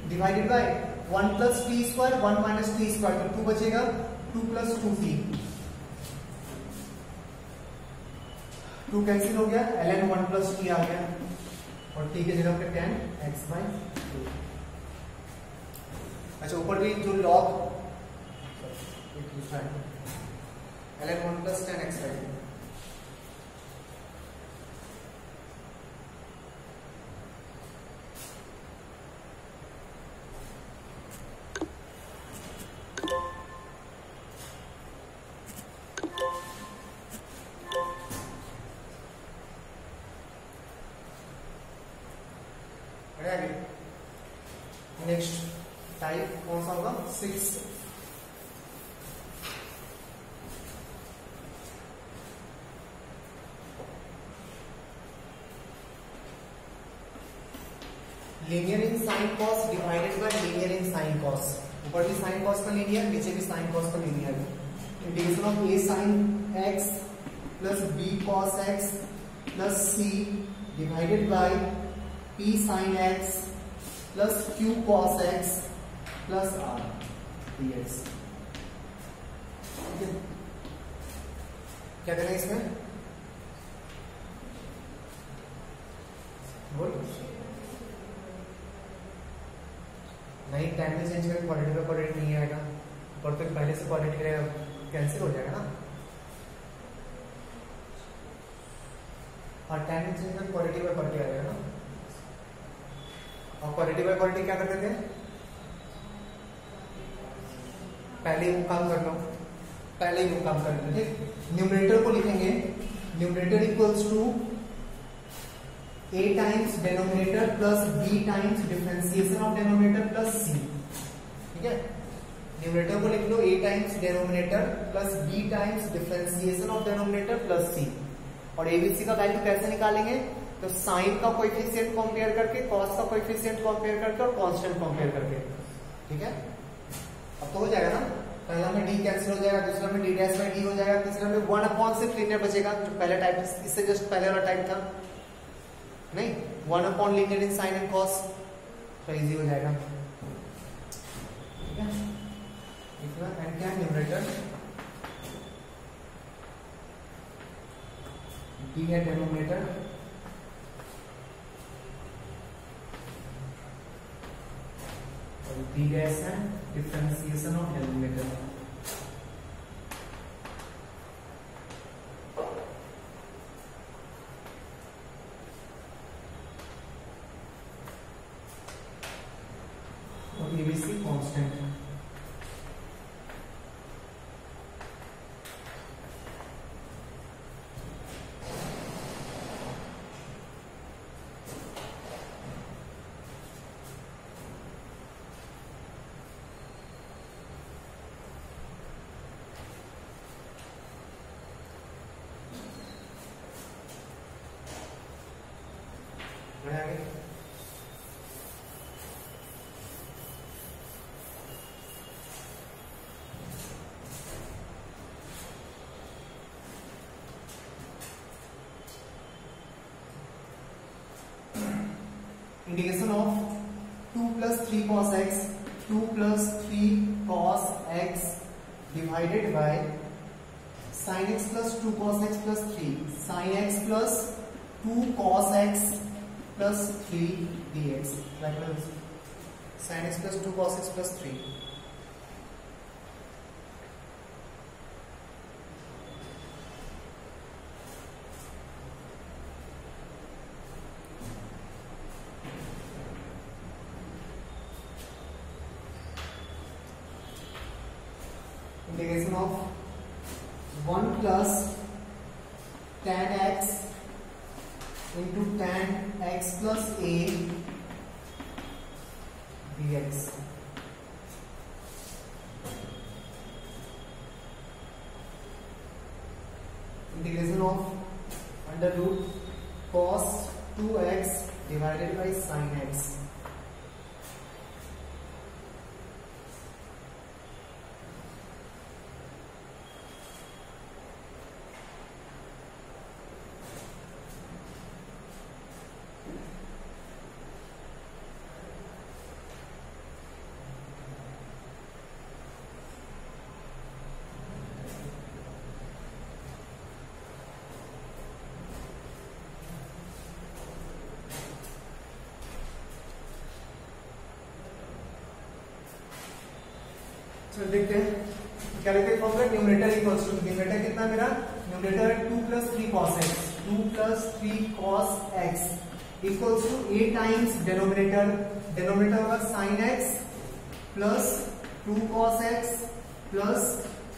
divided by 1 plus T square 1 minus T square, तो 2 बचेगा 2 प्लस 2t, 2 कैंसिल हो गया, ln 1 प्लस टी आ गया और t के जगह पे tan x बाय 2। अच्छा ऊपर भी जो log ln 1 plus tan x by 2, next type कौन सा होगा 6। Linear in sine cos divided by linear in sine cos, ऊपर भी साइन कॉस का लीनियर, नीचे भी साइन कॉस का linear, integration of a sin x plus b cos x plus c divided by p sin x plus q cos x plus r dx। क्या करें इसमें, बोल नहीं, टाइम में चेंज करें क्वालिटी का क्वालिटी नहीं आएगा, और तो पहले से क्वालिटी कैंसिल हो जाएगा ना, और टाइम में चेंज करें क्वालिटी बाय क्वालिटी आ जाएगा ना, और क्वालिटी बाय क्वालिटी क्या करते थे, पहले ही वो काम कर लो, पहले ही वो काम कर लो, ठीक। न्यूमरेटर को लिखेंगे, numerator equals to a times denominator plus b times differentiation of denominator plus c, ठीक है। न्यूमरेटर को लिख लो a times denominator plus b times differentiation of denominator plus c, और abc का वैल्यू कैसे निकालेंगे, तो साइन का कोएफिशिएंट कंपेयर करके, कॉस का कोएफिशिएंट कंपेयर करके और कांस्टेंट कंपेयर करके, ठीक है। अब तो हो जाएगा ना, पहला में d कैंसिल हो जाएगा, दूसरा में d डैश बाय d हो जाएगा, तीसरा में 1 अपॉन से लीनियर बचेगा, जो पहला टाइप इससे जस्ट पहले वाला टाइप था नहीं, 1 upon linear in sine and cos, तो इजी हो जाएगा, ठीक है। इतना एंड क्या न्यूमरेटर d है डेनोमिनेटर और d डैश है डिफरेंशिएशन ऑफ डेनोमिनेटर, और abc कांस्टेंट है। Integration of 2 plus 3 cos x, 2 plus 3 cos x divided by sin x plus 2 cos x plus 3 sin x plus 2 cos x plus 3 dx, sin x plus 2 cos x plus 3, integration of 1 plus tan x into tan x plus a dx। Integration of under root cos 2x divided by sin x। चलो देखते हैं क्या लिखते हैं formula. Numerator equals to, numerator कितना मेरा, न्यूमरेटर है 2 plus 3 cos x, 2 plus 3 cos x equals to a times denominator, denominator होगा sin x plus 2 cos x plus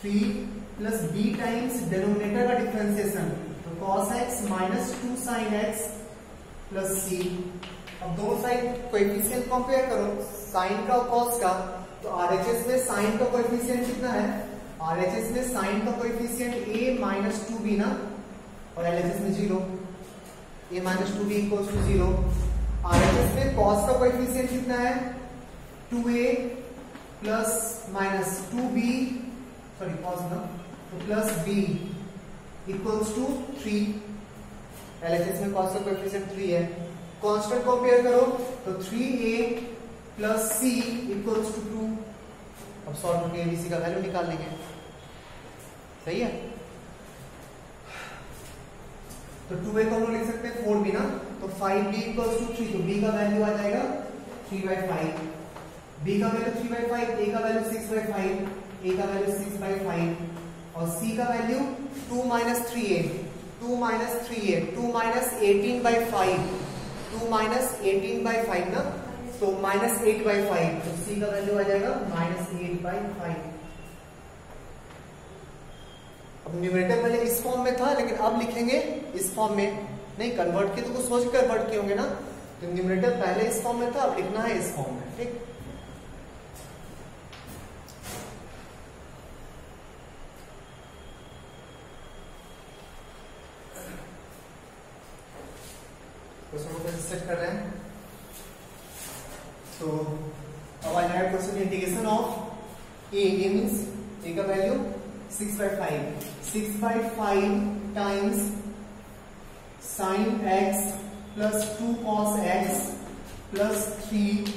3 plus b times denominator का डिफरेंशिएशन, तो cos x minus 2 sin x plus c। अब दोनों साइड कोएफिशिएंट कंपेयर करो, sin का और cos का, तो RHS में साइन का कोएफिशिएंट कितना है, RHS में साइन का कोएफिशिएंट a माइनस 2b ना, और LHS में 0, a minus 2b equals to 0। RHS में cos का कोएफिशिएंट कितना है 2a plus minus 2b, sorry cos ना, तो plus b equals to 3। LHS में cos का कोएफिशिएंट 3 है। कांस्टेंट कंपेयर करो तो 3a plus c equals to 2। अब सॉल्व करके abc का वैल्यू निकाल लेंगे, सही है। तो 2a को हम लोग लिख सकते हैं 4b ना, तो 5b इक्वल्स टू 3, तो b का वैल्यू आ जाएगा 3/5, b का वैल्यू 3/5, a का वैल्यू 6/5, a का वैल्यू 6/5 और c का value 2 minus 3a, 2 minus 3a, 2 minus 18/5, 2 minus 18/5 ना, तो माइनस 8/5, तो c का वैल्यू आ जाएगा माइनस 8/5। अब न्यूमरेटर पहले इस फॉर्म में था, लेकिन अब लिखेंगे इस फॉर्म में, नहीं कन्वर्ट किए तो कुछ सोच कर कन्वर्ट किए होंगे ना, तो न्यूमरेटर पहले इस फॉर्म में था, अब लिखना है इस फॉर्म में, ठीक। क्वेश्चन सेट कर रहे हैं, तो अब आ जाएगा question integration of a means a का value 6/5, 6/5 times sin x plus 2 cos x plus 3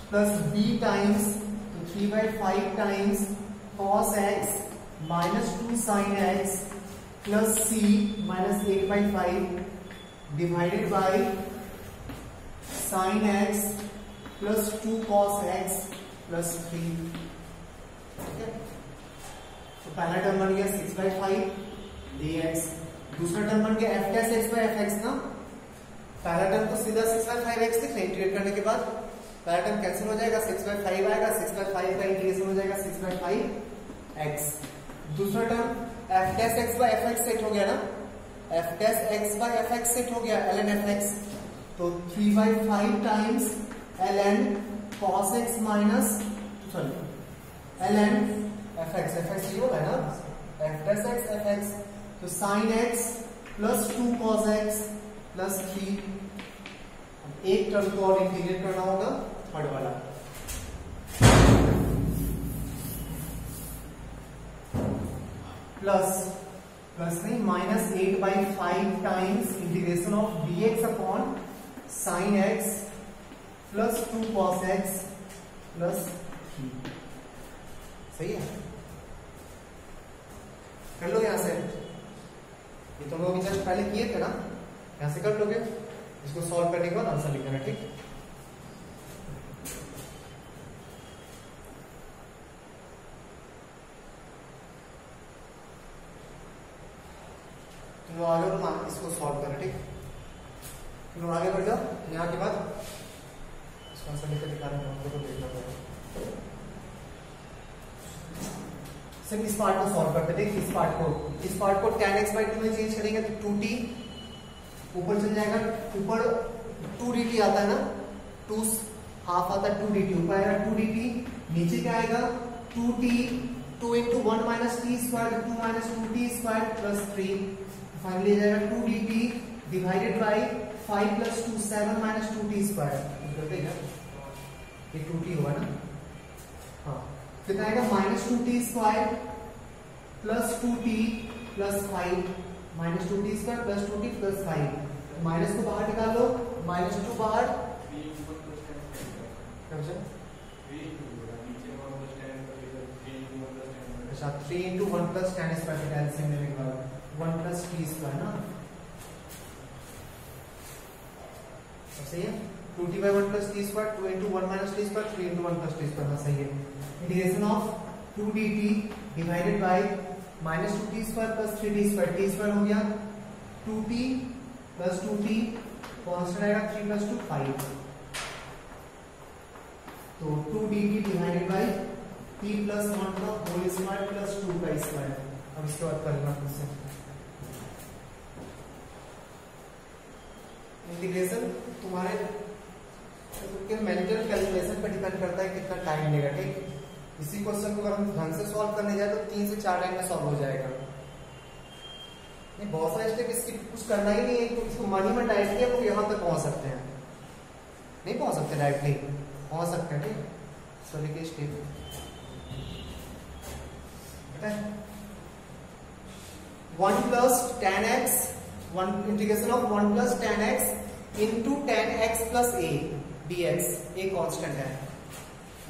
plus b times, तो 3/5 times cos x minus 2 sin x plus c minus 8/5 divided by sin x plus 2 cos x plus 3, ठीक है। तो पहला टर्म बन गया 6/5 dx, दूसरा टर्म बन गया f dash x by fx ना। पहला टर्म तो सीधा 6/5x लिख लें, इंटीग्रेट करने के बाद पहला टर्म कैंसिल हो जाएगा, 6/5 आएगा, 6/5 का इंटीग्रेशन हो जाएगा 6/5x। दूसरा term f dash x by fx set हो गया ना, f dash x by fx set हो गया ln fx, तो 3/5 times ln cos x minus, sorry ln fx, fx ये होगा ना, f डैश x fx, तो sin x plus 2 cos x plus 3। एक टर्म को और इंटीग्रेट करना होगा, थर्ड वाला, प्लस प्लस नहीं minus 8/5 times integration of dx upon sin x plus 2 cos x plus 3, सही है। कर लो यहां से, ये तो लोग जस्ट पहले किए थे ना, यहां से कर लोगे, इसको सॉल्व करने के बाद आंसर लिख देना, ठीक। तो आगे बढ़ो, इसको सॉल्व करें, ठीक। तो आगे बढ़ जाओ, यहाँ के बाद इसको आंसर लिख कर दिखाना है, हमको तो देखना पड़ेगा। सिर्फ इस पार्ट को सॉल्व करते हैं। इस पार्ट को tan x by 2 में चेंज करेंगे तो 2t ऊपर चल जाएगा, ऊपर 2dt आता है ना, 2 हाफ आता है 2dt, ऊपर आएगा 2dt, नीचे क्या आएगा 2t, 2 into 1 minus t square, 2 minus 2t square plus 3, finally जाएगा 2dt divided by 5 plus 2 7 minus 2t square, करते क्या ये 2t होगा ना, हाँ फिर आएगा minus 2t square plus 2t plus 5, minus 2t square plus 2t plus 5, minus को बाहर निकाल लो, -2 बाहर, अच्छा 3 into 1 plus tan square का एलसीएम लेने के बाद 1 plus t square ना, सही है, 2t by 1 plus t square, 2 into 1 minus t square, 3 into 1 plus t square, हाँ सही है। Integration of 2dt divided by -2t square plus 3t square, t square हो गया 2t plus 2t, कांस्टेंट आएगा 3 plus 2 5, तो 2dt divided by t plus 1 का होल स्क्वायर प्लस 2 का स्क्वायर। अब इसके बाद करना फिर से इंटीग्रेशन, तुम्हारे मेंटल कैलकुलेशन पर डिपेंड करता है कितना टाइम लेगा, ठीक। इसी क्वेश्चन को अगर हम ढंग से सॉल्व करने जाए तो 3 से 4 टाइम में सॉल्व हो जाएगा। नहीं, बहुत सारे स्टेप इसकी कुछ करना ही नहीं है, तो इसको मनी में डायरेक्टली हम लोग यहाँ तक पहुंच सकते हैं, नहीं पहुंच सकते डायरेक्टली, पहुंच सकते हैं, ठीक। सॉरी के step 1 plus tan x, 1 integration of 1 plus tan x into tan x plus a dx, a constant है,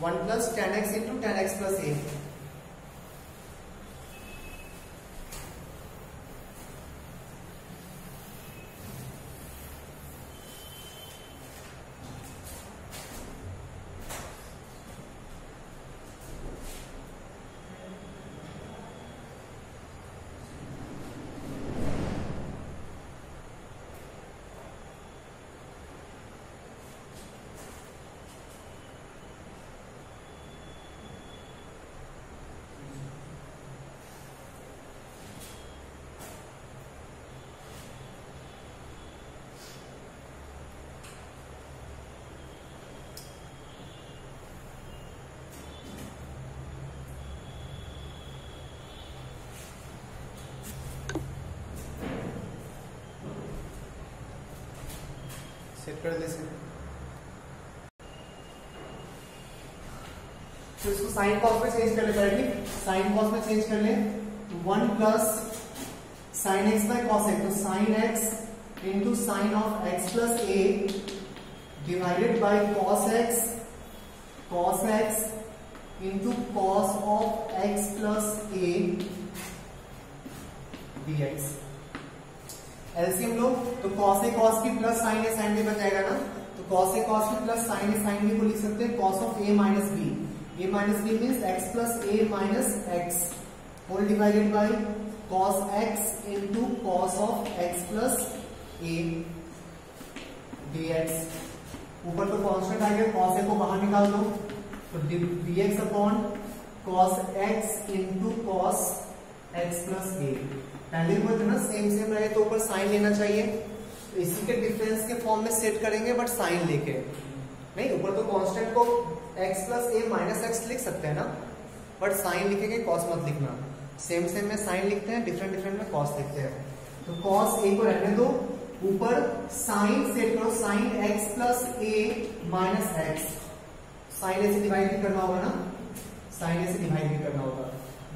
1 plus tan x into tan x plus a, set कर दे। तो इसको साइन कॉस में चेंज कर लेते हैं, ठीक, साइन कॉस में चेंज कर ले, 1 plus sine x by cos x, तो sine x into sine of x plus a divided by cos x into cos of x plus a dx। LCM लो तो cos a cos b plus sin a sin b बन जाएगा ना, तो cos a cos b plus sin a sin b को लिख सकते हैं cos of a minus b, a minus b means x plus a minus x whole divided by cos x into cos of x plus a dx। ऊपर तो कांस्टेंट आ गया, cos a को बाहर निकाल दो तो dx upon cos x into cos x plus a, पहले वो ना सेम रहे तो ऊपर साइन लेना चाहिए, तो इसी के डिफरेंस के फॉर्म में सेट करेंगे, बट साइन लेके नहीं, ऊपर तो कांस्टेंट को x plus a minus x लिख सकते हैं ना, बट साइन लिखेंगे, कॉस मत लिखना, सेम में साइन लिखते हैं, डिफरेंट में कॉस लिखते हैं। तो कॉस a को रहने दो, ऊपर साइन सेट करो, sine x plus a minus x, sine a से डिवाइड भी करना होगा ना, साइन a से डिवाइड भी करना होगा,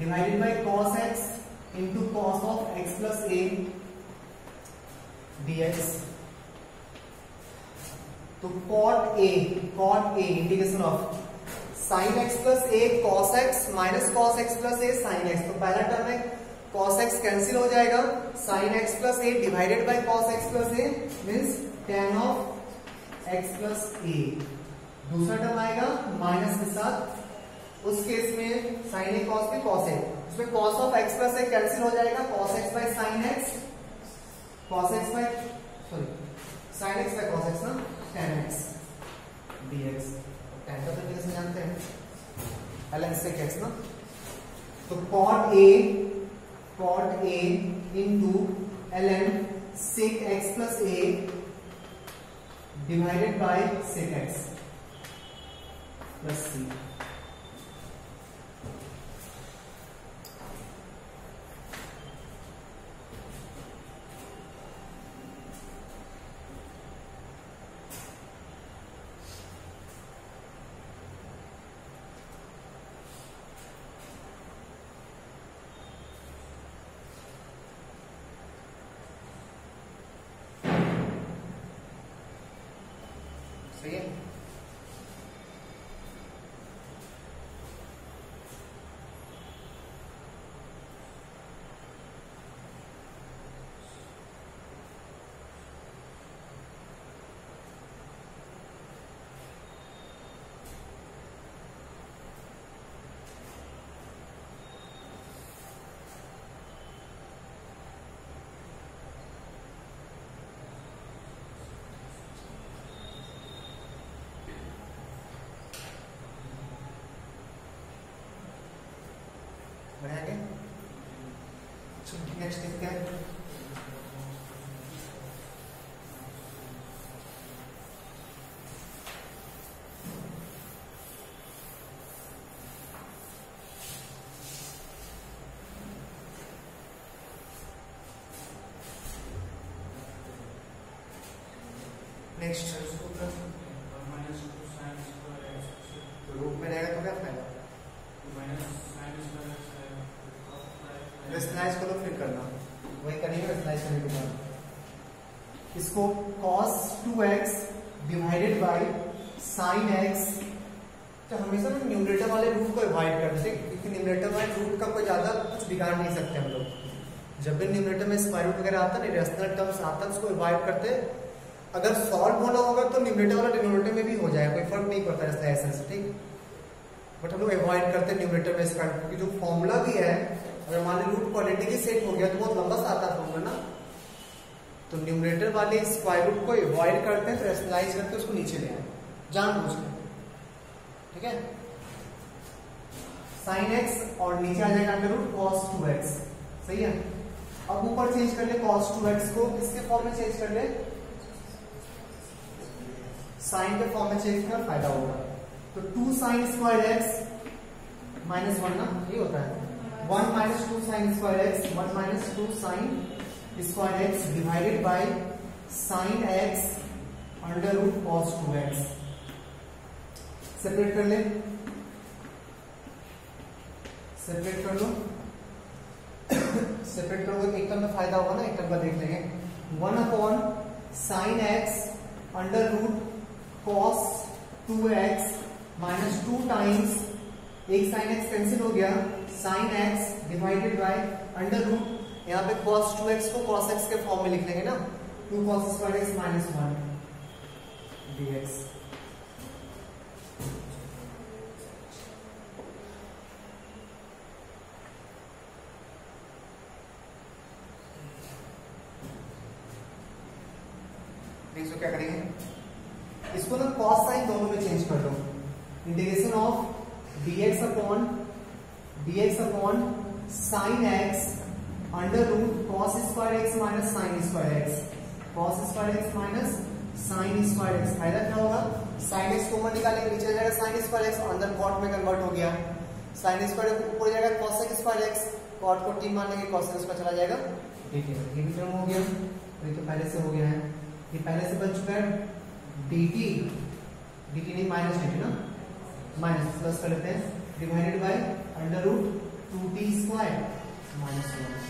divided by cos x into cos of x plus a dx। तो cot a integration of sin x plus a cos x minus cos x plus a sin x, तो पहला टर्म है cos x कैंसिल हो जाएगा, sin x plus a divided by cos x plus a means tan of x plus a, दूसरा टर्म आएगा माइनस के साथ, उस केस में sin a cos b cos a, उसमें cos of x plus a cancel हो जाएगा, cos x by sin x, sin x by cos x ना, tan x dx, tan का तो कैसे जानते हैं ln sec x ना, तो cot A into ln sec x plus a divided by sec x plus c. सही है। बढ़िया, नेक्स्ट देखते हैं। नेक्स्ट रूप में रहेगा तो क्या फायदा? रेशनलाइज करो फिर करना, वही करेंगे रेशनलाइज करने के बाद। इसको cos 2x divided by sin x, तो हमेशा ना न्यूमरेटर वाले रूट को अवॉइड करते हैं, क्योंकि न्यूमरेटर वाले रूट का कोई ज्यादा कुछ बिगाड़ नहीं सकते हम लोग। जब भी न्यूमरेटर में स्क्वायर रूट वगैरह आता है, रेशनल टर्म्स आता है, उसको अवॉइड करते हैं। अगर सॉल्व होना होगा तो न्यूमरेटर वाला डिनोमिनेटर में भी हो जाएगा, कोई फर्क नहीं पड़ता रेशनलाइजेशन से, ठीक। बट हम लोग अवॉइड करते हैं न्यूमरेटर में स्क्वायर, क्योंकि जो फॉर्मूला भी है, अगर मान लो रूट क्वाड्रेटिक सेट हो गया तो बहुत लंबा सा आता है फॉर्मूला ना, तो न्यूमरेटर वाले स्क्वायर रूट को अवॉइड करते हैं, तो रेशनलाइज करके उसको नीचे ले आए जानबूझ के, ठीक है। sin x और नीचे आ जाएगा अंडर रूट cos 2x, सही है। अब ऊपर चेंज कर ले cos 2x को, किसके फॉर्म में चेंज कर ले? साइन के फॉर्म में चेंज कर, फायदा होगा। तो 2 sin स्क्वायर x माइनस 1 ना, ये होता है 1 minus 2 sin square x, 1 minus 2 sin square x divided by sin x under root cos 2x। Separate कर ले, सेपरेट कर लो, सेपरेट करोगे एक टर्म में फायदा होगा ना, एक टर्म का देख लेंगे। 1 अपॉन sin x under root cos 2x minus 2 times, एक sin x कैंसिल हो गया, sin x divided by under root, यहाँ पे cos 2x को cos x के फॉर्म में लिख लेंगे ना, 2 cos square x minus 1 dx। देखो क्या करेंगे, इसको ना cos साइन दोनों में चेंज कर दो, integration of dx upon sin x under root cos square x minus sin square x, cos square x minus sin square x। फायदा क्या होगा? sin x कॉमन निकालेंगे, नीचे जाएगा sin स्क्वायर x, अंदर cot में कन्वर्ट हो गया, sin स्क्वायर ऊपर जाएगा cos स्क्वायर x, cot को t मान लेंगे, cos x का चला जाएगा, ठीक है। ये भी टर्म हो गया, ये तो पहले से हो गया है, ये पहले से बन चुका है dt नहीं माइनस dt ना, माइनस प्लस कर लेते हैं, divided by under root 2t square minus 1।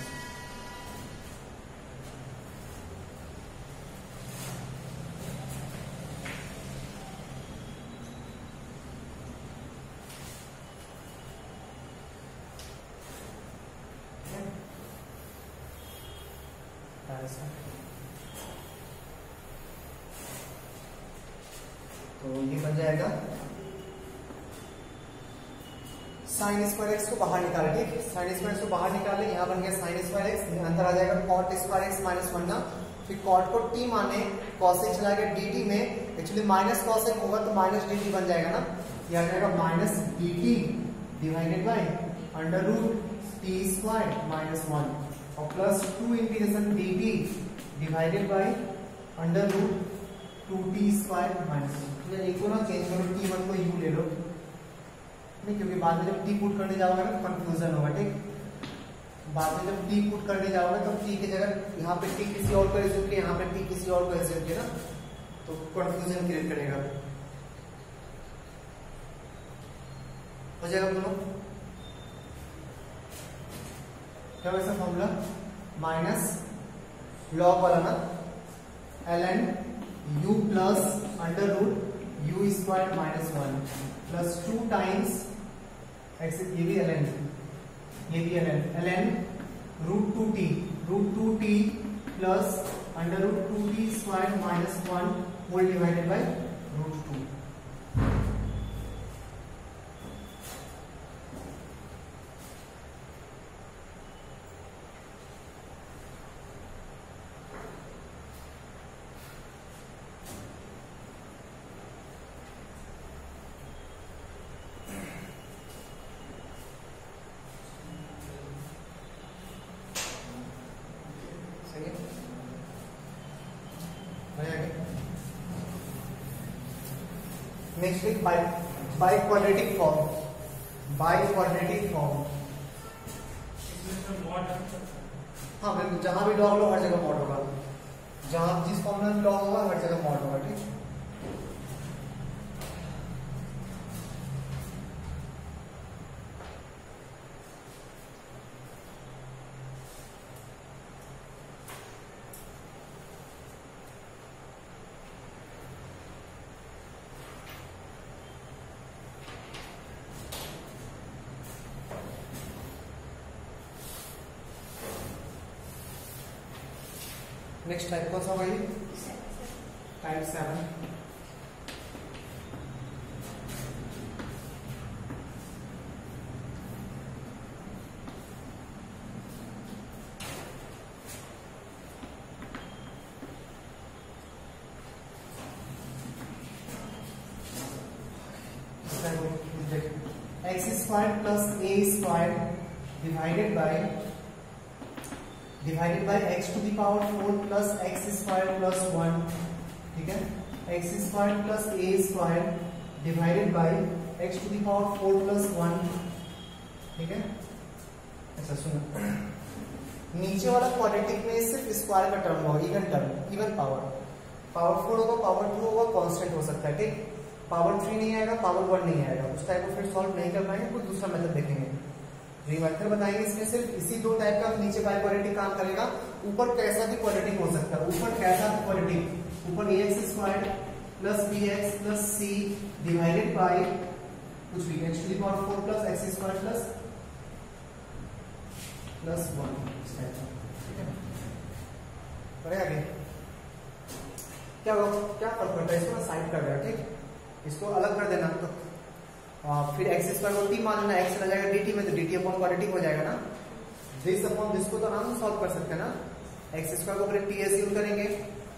तो ये बन जाएगा साइन स्क्वायर एक्स को बाहर निकाले, ठीक, साइन स्क्वायर एक्स को बाहर निकाले, यहाँ बन गया साइन स्क्वायर एक्स, अंदर आ जाएगा कॉट स्क्वायर एक्स माइनस 1 ना, फिर कॉट को टी माने कॉस एक्स चला गया dt में, एक्चुअली माइनस कॉस एक्स होगा तो माइनस dt बन जाएगा ना, ये आ जाएगा minus dt divided by under root T square minus 1 और plus 2 integration D T divided by under root 2t square minus 1। एक को ना चेंज करो, t1 को u ले लो, नहीं क्योंकि बाद में जब t पुट करने जाओगे ना कंफ्यूजन होगा। ठीक, बाद में जब t पुट करने जाओगे तो t की जगह यहाँ पे t किसी और को एज्यूम किया, यहाँ पे t किसी और को एज्यूम किया ना, तो कंफ्यूजन क्रिएट करेगा। हो जाएगा दोनों क्या वैसा फॉर्मूला माइनस लॉग वाला ना ln u plus under root u square minus 1 plus 2 times x, ये भी ln, ये भी ln root 2t plus under root 2t square minus 1 whole divided by root 2। Next एक by quadratic form, by quadratic form. हाँ बिल्कुल, जहां भी लॉग लो हर जगह मॉड होगा, जहां जिस फॉर्मूला में लॉग होगा हर जगह मॉड होगा। ठीक, नेक्स्ट टाइप कौन सा भाई? Type 7। X square plus A square divided by x to the power 4 plus x square plus 1। ठीक है, x square plus A square divided by x to the power 4 plus 1। ठीक है, अच्छा सुनो, नीचे वाला क्वाड्रेटिक में सिर्फ स्क्वायर का टर्म होगा, even term, even power. Power 4 होगा, पावर 2 होगा, कांस्टेंट हो सकता है। ठीक, पावर 3 नहीं आएगा, पावर 1 नहीं आएगा, उस टाइप को फिर सॉल्व नहीं कर पाएंगे, कोई दूसरा मेथड देखेंगे। मेथड बताएंगे, इसमें सिर्फ इसी दो टाइप का नीचे बाई क्वाड्रेटिक काम करेगा। ऊपर कैसा भी क्वाड्रेटिक हो सकता है, ऊपर कैसा भी क्वाड्रेटिक, ऊपर ax square plus bx plus c divided by कुछ भी x to the power 4 plus x square plus 1। ठीक है, बढ़े आगे क्या फर्क पड़ता है, इसको साइड कर देना। ठीक, इसको अलग कर देना, तो फिर एक्स स्क्वायर को टी मान लेना, एक्स चला जाएगा dt में, तो dt अपॉन क्वाड्रेटिक हो जाएगा ना। दिस अपॉन दिस को तो आराम से सॉल्व कर सकते हैं ना। एक्स स्क्वायर को फिर टी एज्यूम करेंगे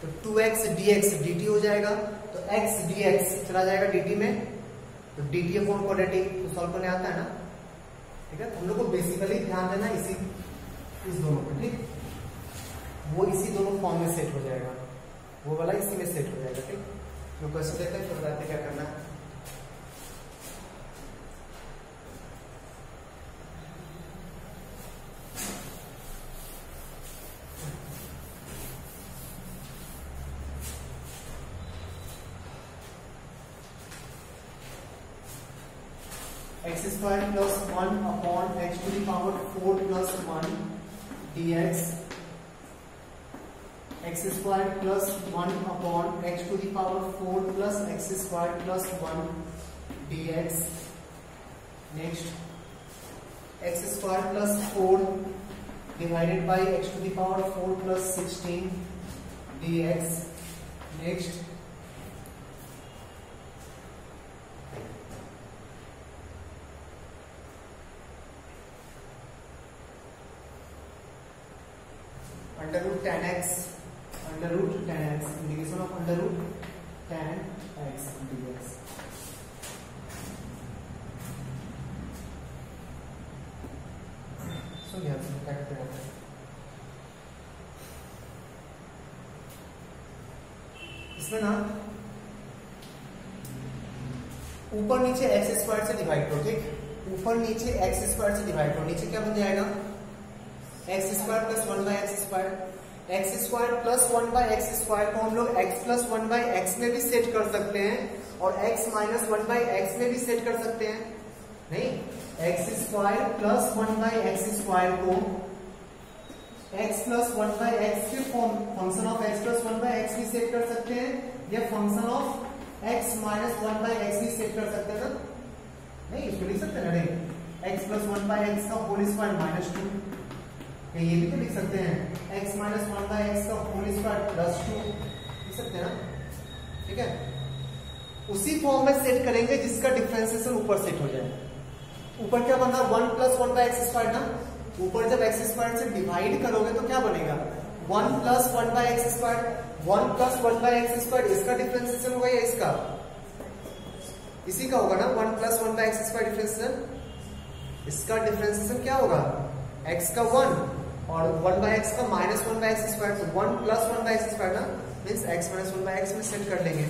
तो 2x dx dt हो जाएगा, तो x dx चला जाएगा dt में, तो dt अपॉन क्वाड्रेटिक तो सॉल्व करने आता है ना। ठीक है, हम लोग को बेसिकली ध्यान देना इस दोनों पे। ठीक, वो इसी दोनों फॉर्म में सेट हो जाएगा, वो वाला इसी में सेट हो जाएगा। ठीक, जो क्वेश्चन देते हैं तो बताते क्या करना है। X square plus 1 upon x to the power 4 plus 1 dx, x square plus 1 upon x to the power 4 plus x square plus 1 dx। Next x square plus 4 divided by x to the power 4 plus 16 dx। Next under root 10x, integration of under root 10x dx। इसमें ना ऊपर नीचे एक्स स्क्वायर से डिवाइड करो, ठीक, ऊपर नीचे एक्स स्क्वायर से डिवाइड करो, नीचे क्या बन जाएगा x square plus 1 by x square, x square plus 1 by x square को हम लोग एक्स प्लस 1 बाई एक्स में भी सेट कर सकते हैं और एक्स माइनस 1 बाई एक्स में भी सेट कर सकते हैं, नहीं, x square plus 1 by x square को एक्स प्लस 1 बाई एक्स के function of x plus 1 by x भी सेट कर सकते हैं या function of x minus 1 by x भी सेट कर सकते हैं ना, नहीं, इसको लिख सकते हैं ना, नहीं, एक्स प्लस 1 बाई एक्स का होल स्क्वायर माइनस 2, ये भी तो लिख सकते हैं x माइनस 1 बाई एक्स का होल स्क्वायर प्लस 2, लिख सकते हैं ना, ठीक है। उसी फॉर्म में सेट करेंगे जिसका डिफरेंशिएशन ऊपर सेट हो जाए। ऊपर क्या बना 1 प्लस 1 बाई एक्स स्क्वायर ना, ऊपर जब एक्स स्क्वायर से डिवाइड करोगे तो क्या बनेगा 1 plus 1 by x square, 1 plus 1 by x square, इसका डिफरेंशिएशन होगा या इसका, इसी का होगा ना, 1 plus 1 by x square differentiation, इसका डिफरेंशिएशन क्या होगा x का 1 और 1 बाई एक्स का माइनस 1 बाई एक्स स्क्वायर, तो 1 प्लस 1 बाई एक्स स्क्वायर ना means x minus 1 by x में सेट कर लेंगे,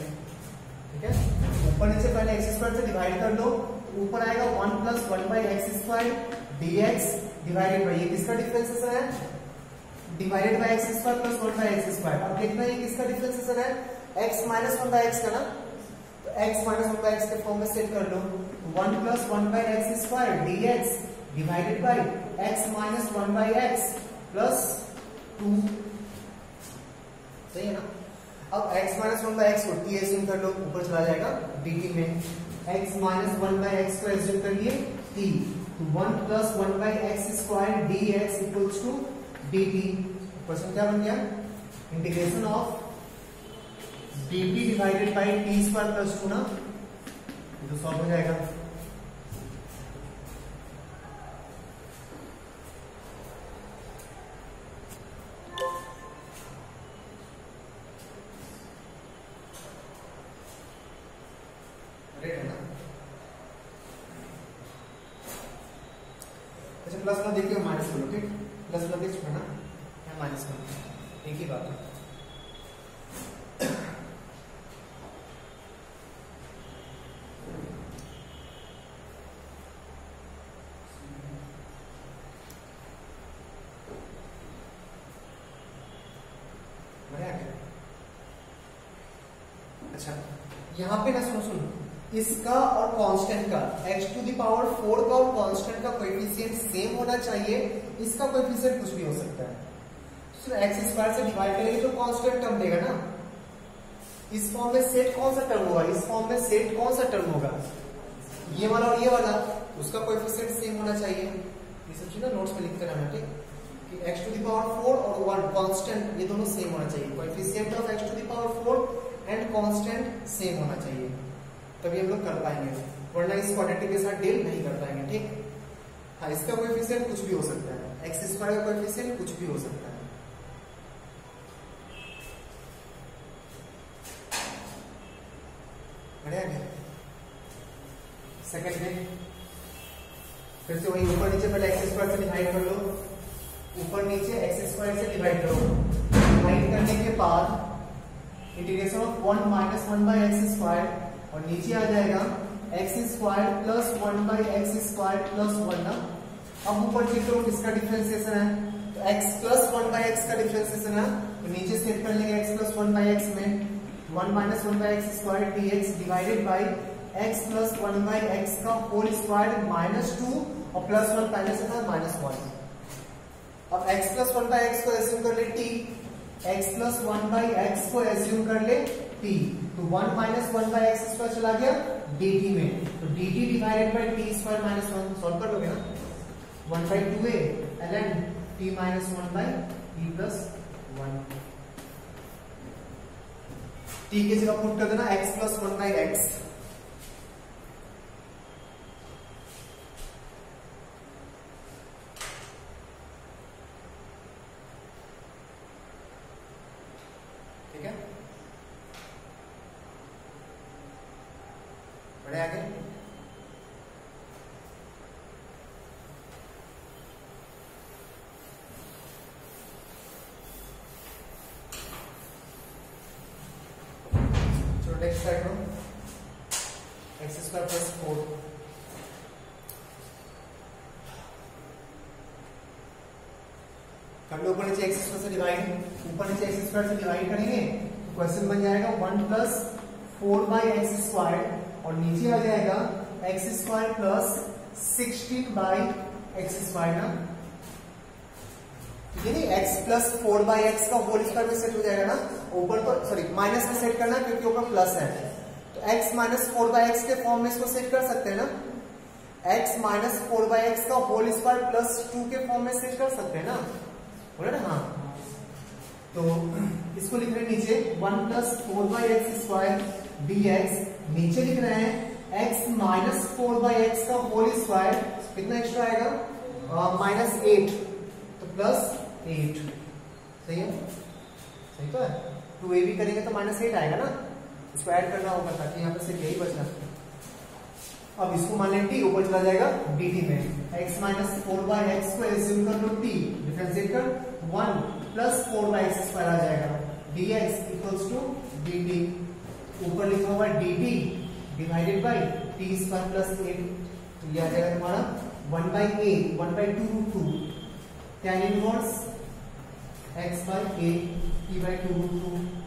ठीक है। ऊपर नीचे पहले एक्स स्क्वायर से डिवाइड कर लो, ऊपर आएगा 1 plus 1 by x square dx divided by, ये किसका डिफरेंशिएशन है, divided by x square plus 1 by x square. अब देखना ये किसका डिफरेंशिएशन है x माइनस 1 बाई एक्स का ना, तो x माइनस 1 बाई एक्स के फॉर्म में सेट कर लो, 1 plus 1 by x square dx divided by x minus 1 by x plus 2, सही है ना। अब x माइनस 1 बाई एक्स को t एज्यूम कर लो, ऊपर चला जाएगा dt में, x माइनस 1 बाई एक्स को एज्यूम कर लिए t, तो 1 plus 1 by x square dx equals to dt, question क्या बन गया integration of dt divided by t square plus 2 ना, ये तो सॉल्व हो जाएगा। अच्छा प्लस में देखिए माइनस करो, ठीक, प्लस में देख छोड़ना या माइनस करो, एक ही बात है। अच्छा यहाँ पे ना सुनो, इसका और कांस्टेंट का x टू द पावर 4 का और कांस्टेंट का कोएफिशिएंट सेम होना चाहिए, इसका कोएफिशिएंट कुछ भी हो सकता है, तो एक्स स्क्वायर से डिवाइड करेंगे तो कांस्टेंट टर्म देगा ना, इस फॉर्म में सेट कौन सा टर्म होगा, इस फॉर्म में सेट कौन सा टर्म होगा, ये वाला और ये वाला, उसका कोएफिशिएंट सेम होना चाहिए, ये सब चीज ना नोट्स में लिखते रहना, ठीक, कि x टू द पावर 4 और 1 कांस्टेंट ये दोनों सेम होना चाहिए, coefficient of x to the power 4 and constant same होना चाहिए, तभी हम लोग कर पाएंगे, वरना इस क्वाड्रेटिक के साथ डील नहीं कर पाएंगे, ठीक। हाँ, इसका कोएफिशिएंट कुछ भी हो सकता है, एक्स स्क्वायर का कोएफिशिएंट कुछ भी हो सकता है, बढ़िया क्या। सेकंड में फिर से वही ऊपर नीचे पहले एक्स स्क्वायर से डिवाइड कर लो, ऊपर नीचे एक्स स्क्वायर से डिवाइड करो, डिवाइड करने के बाद integration of 1 minus 1 by x square और नीचे आ जाएगा x square plus 1 by x square plus 1 ना। अब ऊपर चेक करो किसका डिफरेंशिएशन है, तो x प्लस 1 बाई एक्स का डिफरेंशिएशन है, तो नीचे सेट कर लेंगे x प्लस 1 बाई एक्स में 1 minus 1 by x square dx divided by x plus 1 by x का होल स्क्वायर माइनस 2 और प्लस 1 पहले से था माइनस 1। अब x प्लस 1 बाई एक्स को एज्यूम कर ले t, x plus 1 by x को एज्यूम कर ले t, तो 1 माइनस 1 बाई एक्स स्क्वायर चला गया dt में, तो dt divided by t square minus 1 solve कर लोगे ना, 1 by 2a ln t minus 1 by t plus 1, t की जगह पुट कर देना x प्लस 1 बाई एक्स, ठीक है, बढ़े आगे। स्टार्ट करो, एक्स स्क्वायर प्लस 4 कर लो, ऊपर नीचे एक्स स्क्वायर से डिवाइड, ऊपर नीचे एक्स स्क्वायर से डिवाइड करेंगे तो क्वेश्चन बन जाएगा 1 प्लस 4 बाई एक्स स्क्वायर और नीचे आ जाएगा x square plus 16 by x square ना, ठीक है नहीं, x प्लस 4 बाई एक्स का होल स्क्वायर में सेट हो जाएगा ना, ऊपर तो सॉरी माइनस में सेट करना क्योंकि ऊपर प्लस है, तो x माइनस 4 बाई एक्स के फॉर्म में इसको सेट कर सकते हैं ना, x माइनस 4 बाई एक्स का होल स्क्वायर प्लस 2 के फॉर्म में सेट कर सकते हैं ना, बोले ना, हाँ, तो इसको लिख रहे हैं नीचे 1 plus 4 by x square dx, नीचे लिख रहे हैं x माइनस 4 बाई एक्स का होल स्क्वायर, कितना एक्स्ट्रा आएगा -8 तो प्लस 8, सही है, सही तो है, 2ab करेंगे तो -8 आएगा ना, इसको ऐड करना होगा ताकि यहाँ पे सिर्फ यही बचना। अब इसको मान लें t, ऊपर चला जाएगा dt में, x माइनस 4 बाई एक्स को एज्यूम कर लो t, डिफरेंशिएट कर 1 प्लस 4 बाई एक्स स्क्वायर आ जाएगा, dx इक्वल्स टू dt, ऊपर लिखा हुआ dt divided by t square plus 8, तो ये आ जाएगा तुम्हारा 1 by a 1 by 2√2 tan inverse x by a t by 2√2